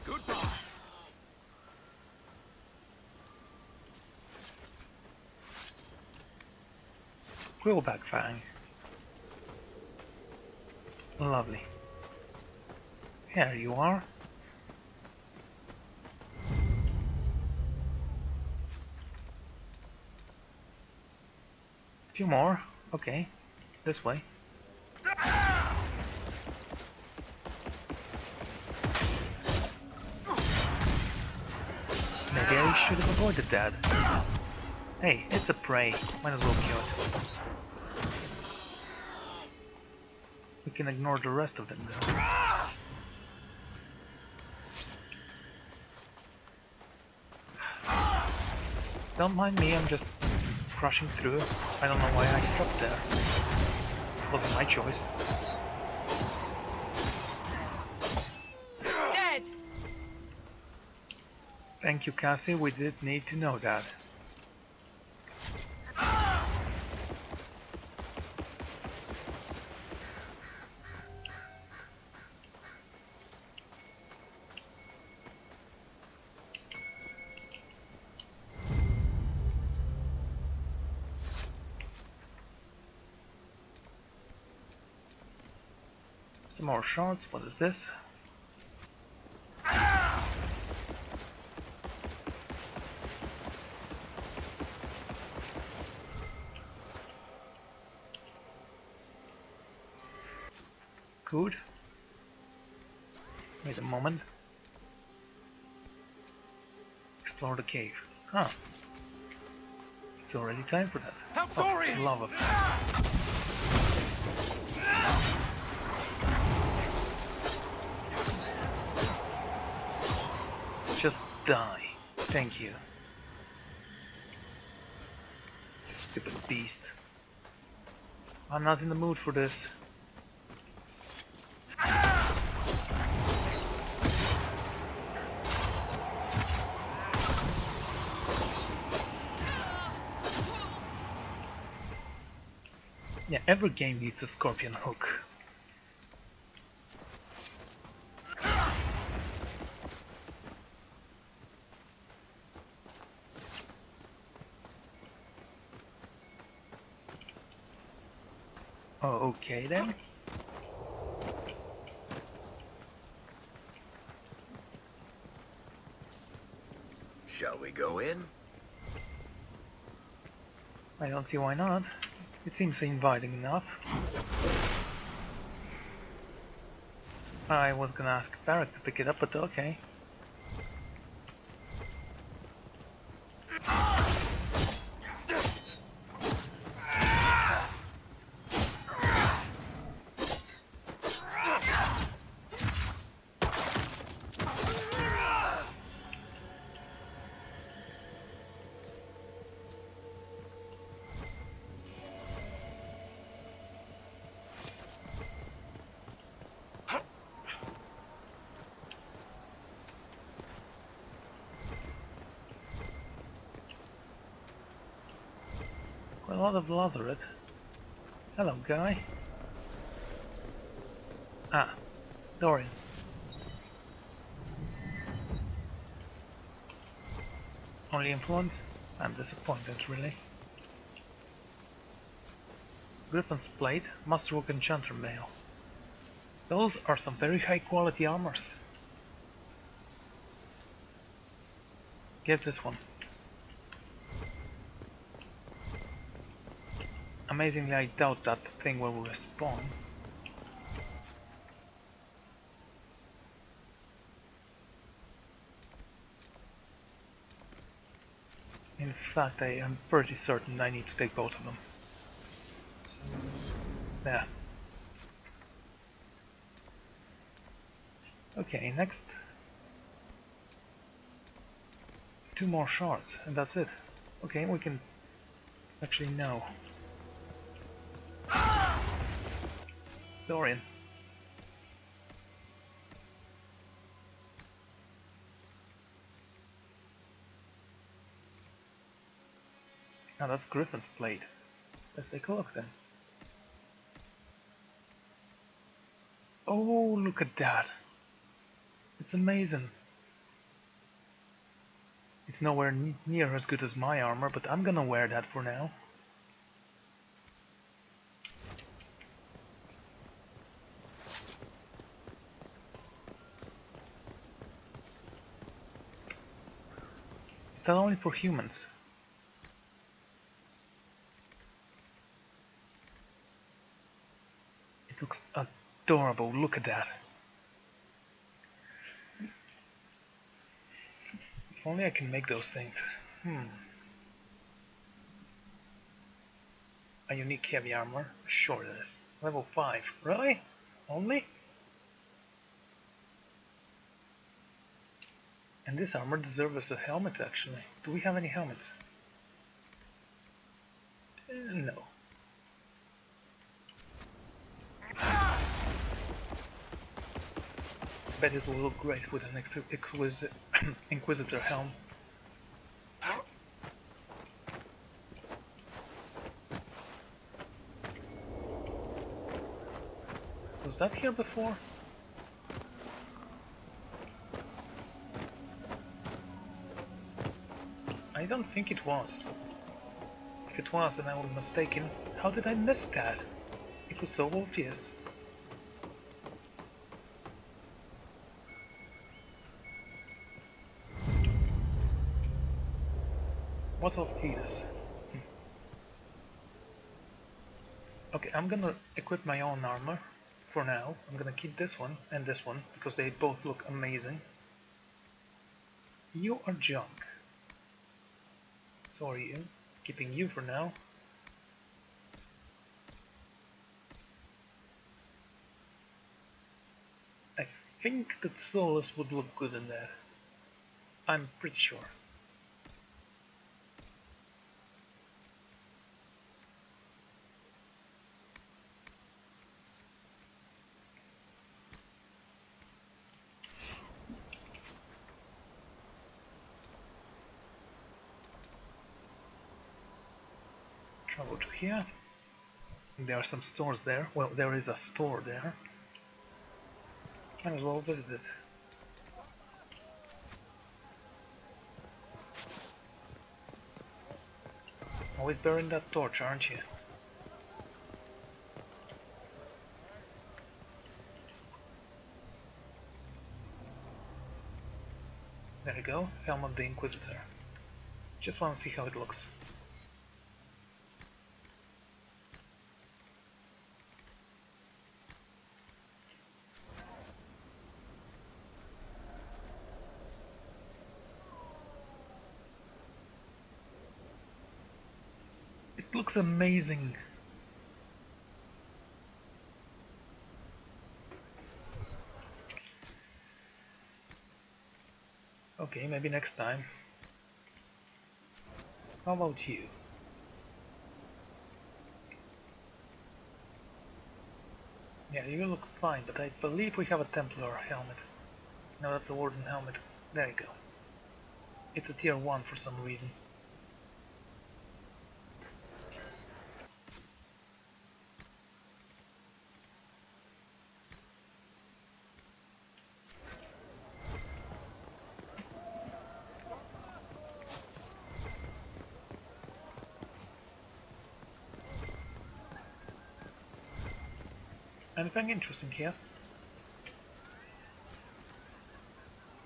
Goodbye. Quillback Fang. Lovely. Here you are. Few more. Okay. This way. Maybe I should have avoided that. Hey, it's a prey. Might as well kill it. We can ignore the rest of them though. Don't mind me, I'm just crushing through. I don't know why I stopped there. It wasn't my choice. Dead! Thank you, Cassie, we did need to know that. Some more shards, what is this? Good. Wait a moment. Explore the cave. Huh. It's already time for that. Help Oh, Dorian! lava. Just die. Thank you. Stupid beast. I'm not in the mood for this. Yeah, every game needs a scorpion hook. Oh, okay then. Shall we go in? I don't see why not. It seems inviting enough. I was gonna ask Barrack to pick it up, but okay. Quite a lot of Lazaret. Hello, guy. Ah, Dorian. Only influence? I'm disappointed, really. Griffin's Plate, Masterwork Enchanter Mail. Those are some very high quality armors. Get this one. Amazingly, I doubt that thing will respawn. In fact, I am pretty certain I need to take both of them. There. Okay, next. 2 more shards, and that's it. Okay, we can... Actually, no. Dorian. Now that's Griffin's Plate. Let's take a look then. Oh, look at that. It's amazing. It's nowhere near as good as my armor, but I'm gonna wear that for now. Is that only for humans? It looks adorable, look at that. If only I can make those things. A unique heavy armor? Sure it is. Level 5. Really? Only? And this armor deserves a helmet actually. Do we have any helmets? No. Bet it will look great with an exquisite Inquisitor helm. Was that here before? I don't think it was. If it was, then I was mistaken. How did I miss that? It was so obvious. What of Titus? Okay, I'm gonna equip my own armor. for now. I'm gonna keep this one and this one because they both look amazing. You are junk. So are you. Keeping you for now. I think that Solus would look good in there. I'm pretty sure. Travel to here. There are some stores there. Well, there is a store there. Might as well visit it. Always bearing that torch, aren't you? There you go, Helm of the Inquisitor. Just want to see how it looks. It looks amazing. Okay, maybe next time. How about you? Yeah, you look fine, but I believe we have a Templar helmet. No, that's a Warden helmet. There you go. It's a tier 1 for some reason. Anything interesting here?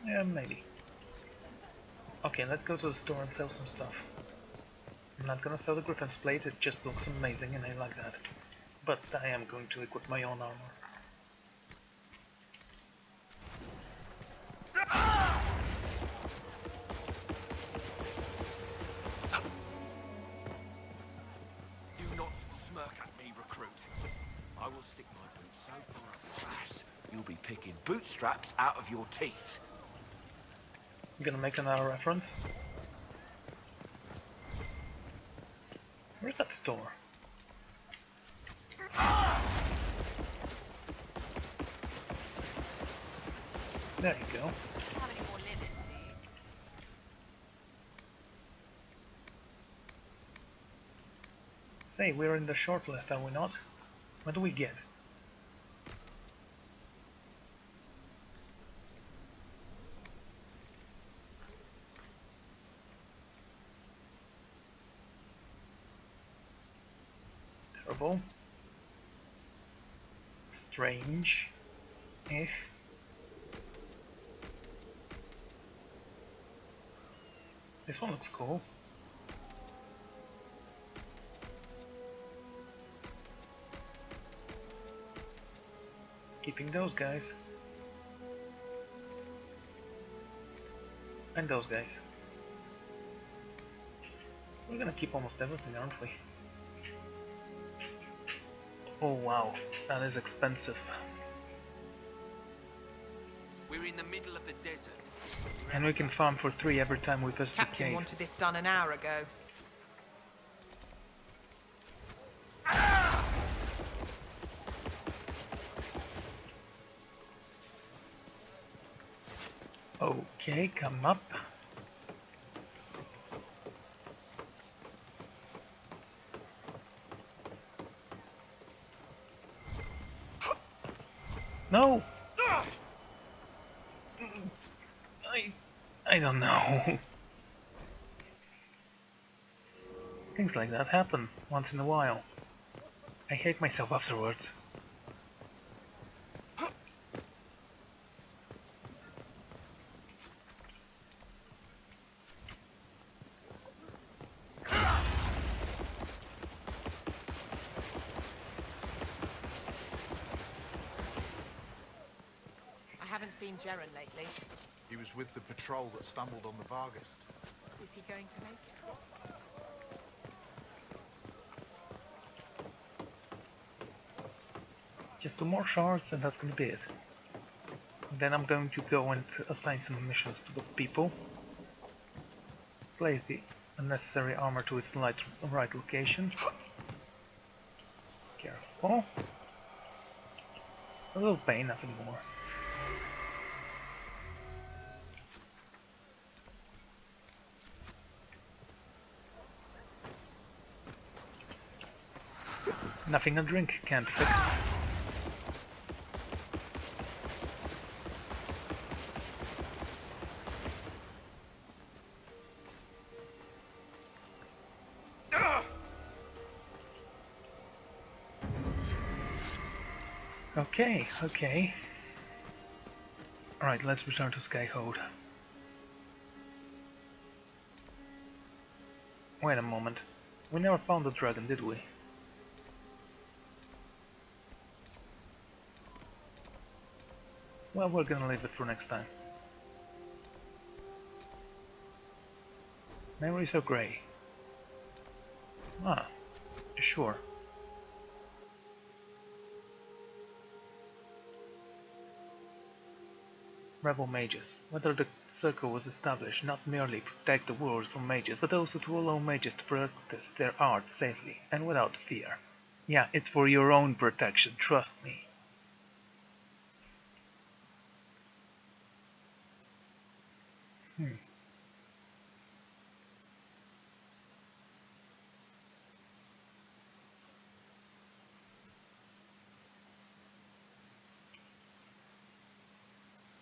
Yeah, maybe. Okay, let's go to the store and sell some stuff. I'm not gonna sell the Griffin's plate, it just looks amazing and I like that. But I am going to equip my own armor. Do not smirk at me, recruit. I will stick my boot so far up your ass, you'll be picking bootstraps out of your teeth. I'm gonna make another reference. Where's that store? There you go. Have any more linen, do you? Say, we're in the short list, are we not? What do we get? Terrible. Strange-ish. This one looks cool. Keeping those guys. And those guys. We're gonna keep almost everything, aren't we? Oh wow, that is expensive. We're in the middle of the desert. And we can farm for 3 every time we visit the Captain cave. wanted this done an hour ago. Okay, come up. No! I don't know. Things like that happen once in a while. I hate myself afterwards. Haven't seen Jaren lately. He was with the patrol that stumbled on the Vargast. Is he going to make it? Just 2 more shards and that's gonna be it. Then I'm going to go and assign some missions to the people. Place the unnecessary armor to its right location. Careful. A little pain, nothing more. Nothing a drink can't fix. Okay. Alright, let's return to Skyhold. Wait a moment. We never found the dragon, did we? Well, we're gonna leave it for next time. Memories are grey. Ah, sure. Rebel mages. Whether the circle was established not merely to protect the world from mages, but also to allow mages to practice their art safely and without fear. Yeah, it's for your own protection, trust me.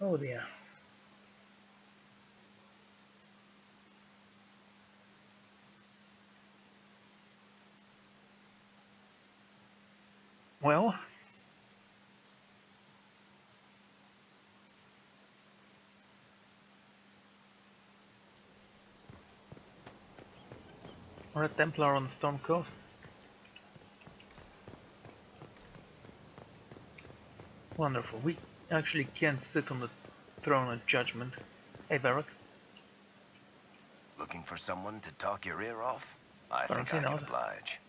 Oh dear. Well, or a Templar on the Storm Coast. Wonderful. We actually can sit on the throne of judgment. Hey, Varric. Looking for someone to talk your ear off? I think Apparently I can not. oblige.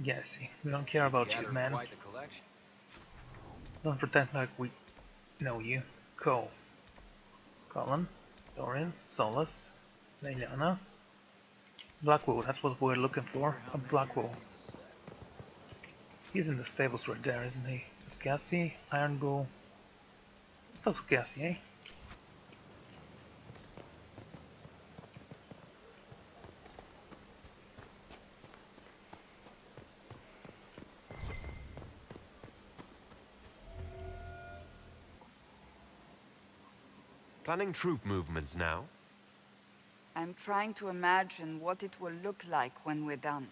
Gassy, we don't care about you, man. Quite the collection. Don't pretend like we know you. Cole. Colin. Dorian. Solus. Leliana. Blackwell, that's what we're looking for. A Blackwell. He's in the stables right there, isn't he? It's Gassy, Iron Bull. Let's talk to Gassy, eh? Planning troop movements now? I'm trying to imagine what it will look like when we're done.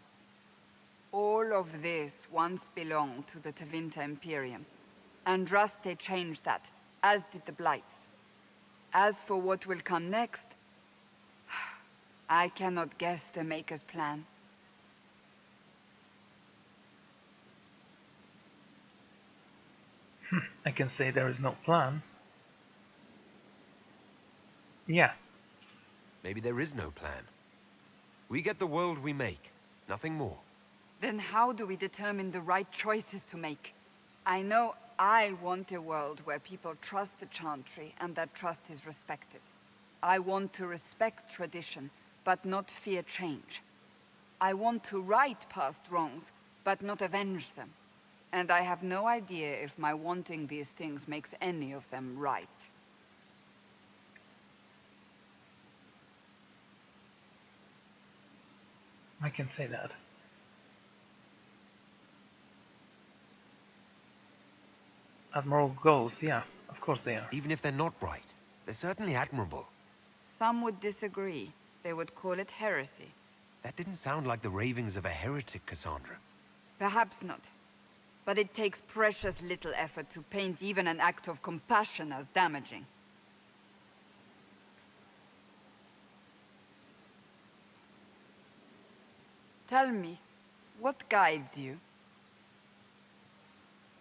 All of this once belonged to the Tevinter Imperium. Andraste changed that, as did the Blights. As for what will come next, I cannot guess the Maker's plan. I can say there is no plan. Yeah. Maybe there is no plan. We get the world we make, nothing more. Then how do we determine the right choices to make? I know I want a world where people trust the Chantry and that trust is respected. I want to respect tradition, but not fear change. I want to right past wrongs, but not avenge them. And I have no idea if my wanting these things makes any of them right. I can say that. Admirable goals, yeah, of course they are. Even if they're not right, they're certainly admirable. Some would disagree. They would call it heresy. That didn't sound like the ravings of a heretic, Cassandra. Perhaps not. But it takes precious little effort to paint even an act of compassion as damaging. Tell me, what guides you?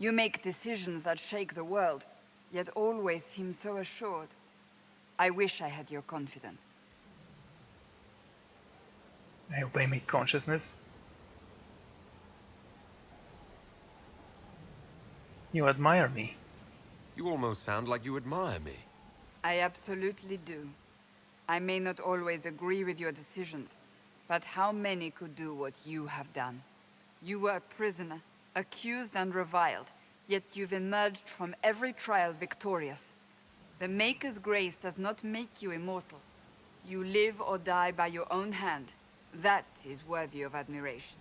You make decisions that shake the world, yet always seem so assured. I wish I had your confidence. I obey my consciousness. You admire me. You almost sound like you admire me. I absolutely do. I may not always agree with your decisions, but how many could do what you have done? You were a prisoner, accused and reviled, yet you've emerged from every trial victorious. The Maker's grace does not make you immortal. You live or die by your own hand. That is worthy of admiration.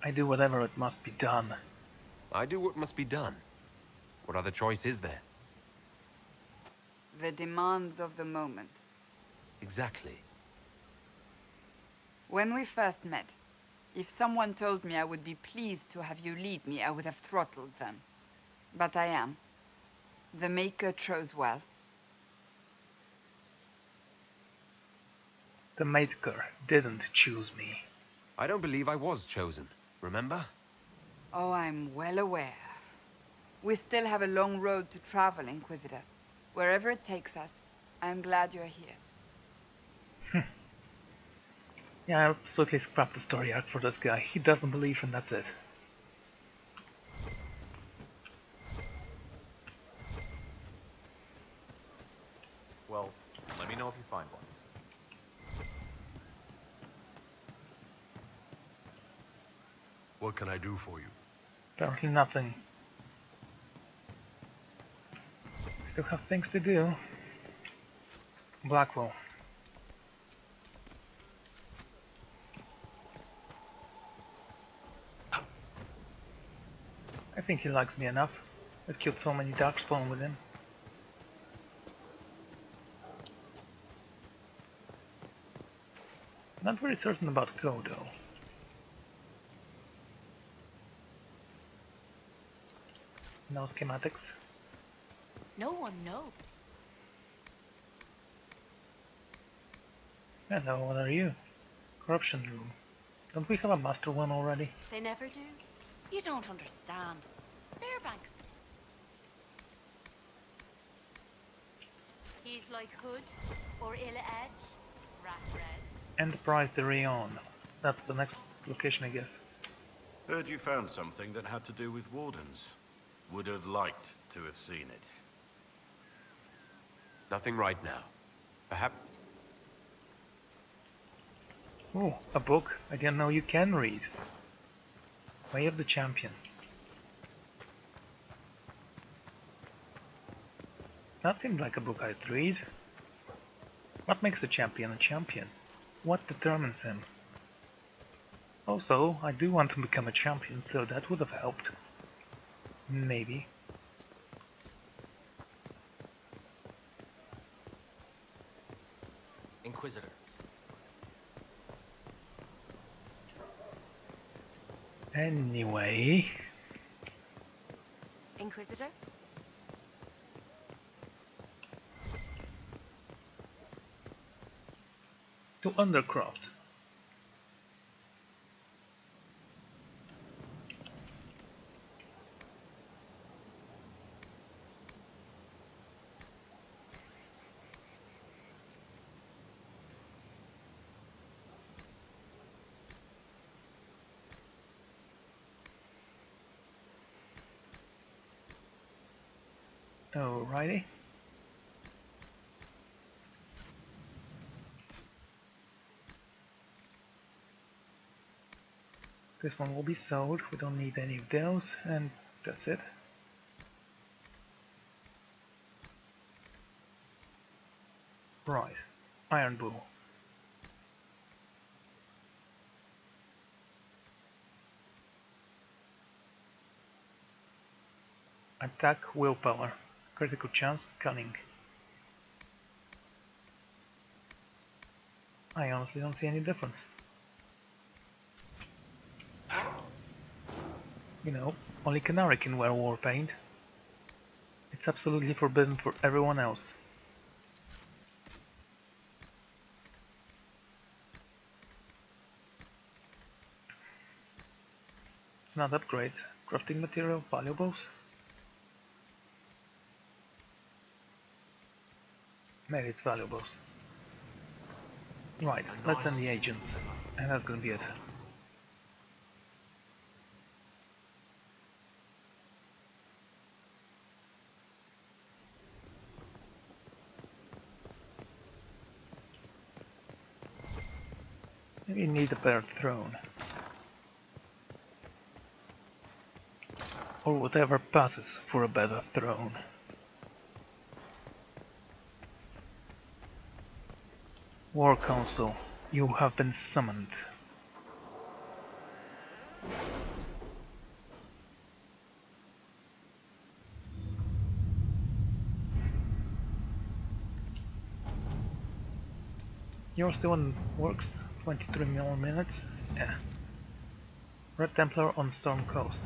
I do whatever it must be done. I do what must be done. What other choice is there? The demands of the moment. Exactly. When we first met, if someone told me I would be pleased to have you lead me, I would have throttled them. But I am. The Maker chose well. The Maker didn't choose me. I don't believe I was chosen, remember? Oh, I'm well aware. We still have a long road to travel, Inquisitor. Wherever it takes us, I'm glad you're here. Yeah, I absolutely scrapped the story arc for this guy. He doesn't believe and that's it. Well, let me know if you find one. What can I do for you? Apparently nothing. Still have things to do. Blackwell. I think he likes me enough. I've killed so many darkspawn with him. Not very certain about Go though. No schematics. No one knows. Hello, what are you? Corruption room. Don't we have a master one already? They never do. You don't understand. Fairbanks. He's like Hood or Illa Edge. Rat Red. Enterprise de Rayon. That's the next location, I guess. Heard you found something that had to do with wardens. Would have liked to have seen it. Nothing right now. Perhaps... Oh, a book I didn't know you can read. Way of the Champion. That seemed like a book I'd read. What makes a champion a champion? What determines him? Also, I do want to become a champion, so that would have helped. Maybe. Inquisitor. Anyway... Inquisitor? To Undercroft. Alrighty. This one will be sold, we don't need any of those, and that's it. Right, Iron Bull. Attack, willpower, critical chance, cunning. I honestly don't see any difference. You know, only Canary can wear war paint. It's absolutely forbidden for everyone else. It's not upgrades. Crafting material, valuables. Maybe it's valuables. Right, let's send the agents. And that's gonna be it. Maybe you need a better throne. Or whatever passes for a better throne. War Council, you have been summoned. Yours still in works? 23 more minutes? Yeah. Red Templar on Storm Coast.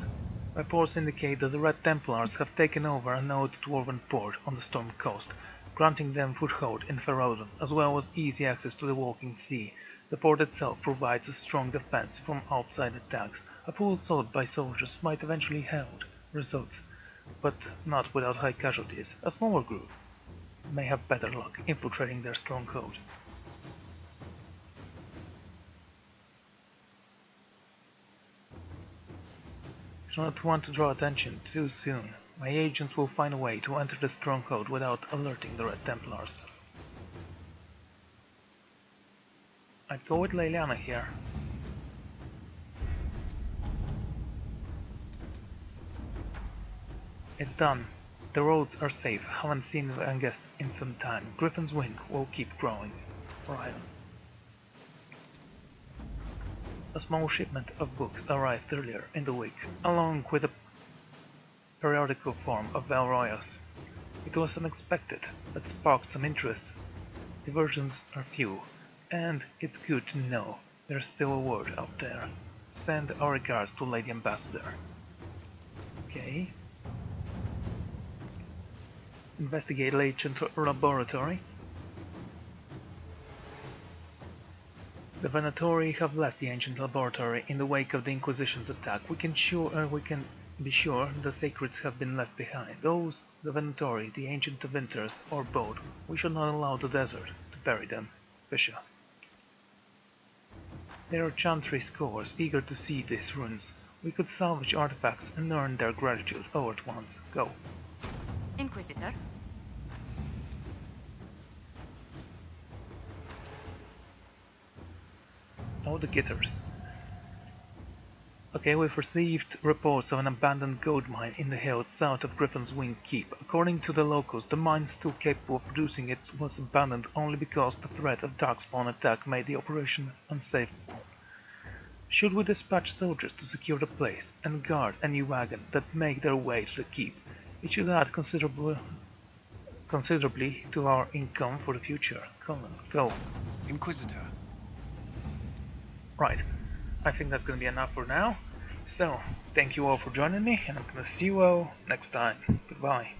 Reports indicate that the Red Templars have taken over an old dwarven port on the Storm Coast, granting them foothold in Ferrodon, as well as easy access to the Walking Sea. The port itself provides a strong defense from outside attacks. A pool sought by soldiers might eventually hold results, but not without high casualties. A smaller group may have better luck infiltrating their stronghold. Do not want to draw attention too soon. My agents will find a way to enter the stronghold without alerting the Red Templars. I'd go with Leliana here. It's done. The roads are safe. Haven't seen Angest in some time. Griffin's Wing will keep growing. Orion. A small shipment of books arrived earlier in the week, along with a periodical form of Valroyas. It was unexpected, but sparked some interest. Diversions are few, and it's good to know there's still a word out there. Send our regards to Lady Ambassador. Okay. Investigate Ancient Laboratory. The Venatori have left the Ancient Laboratory in the wake of the Inquisition's attack. We can be sure the secrets have been left behind. Those, the Venatori, the Ancient Winters, or both. We should not allow the desert to bury them. Fisher. There are Chantry scholars eager to see these ruins. We could salvage artifacts and earn their gratitude all at once. Go. Inquisitor? Oh, the Gitters. Okay, we've received reports of an abandoned gold mine in the hills south of Griffin's Wing Keep. According to the locals, the mine still capable of producing it was abandoned only because the threat of Darkspawn attack made the operation unsafe. Should we dispatch soldiers to secure the place and guard any wagon that make their way to the keep? It should add considerably to our income for the future. Come on, go. Inquisitor. Right, I think that's gonna be enough for now. So, thank you all for joining me, and I'm gonna see you all next time. Goodbye.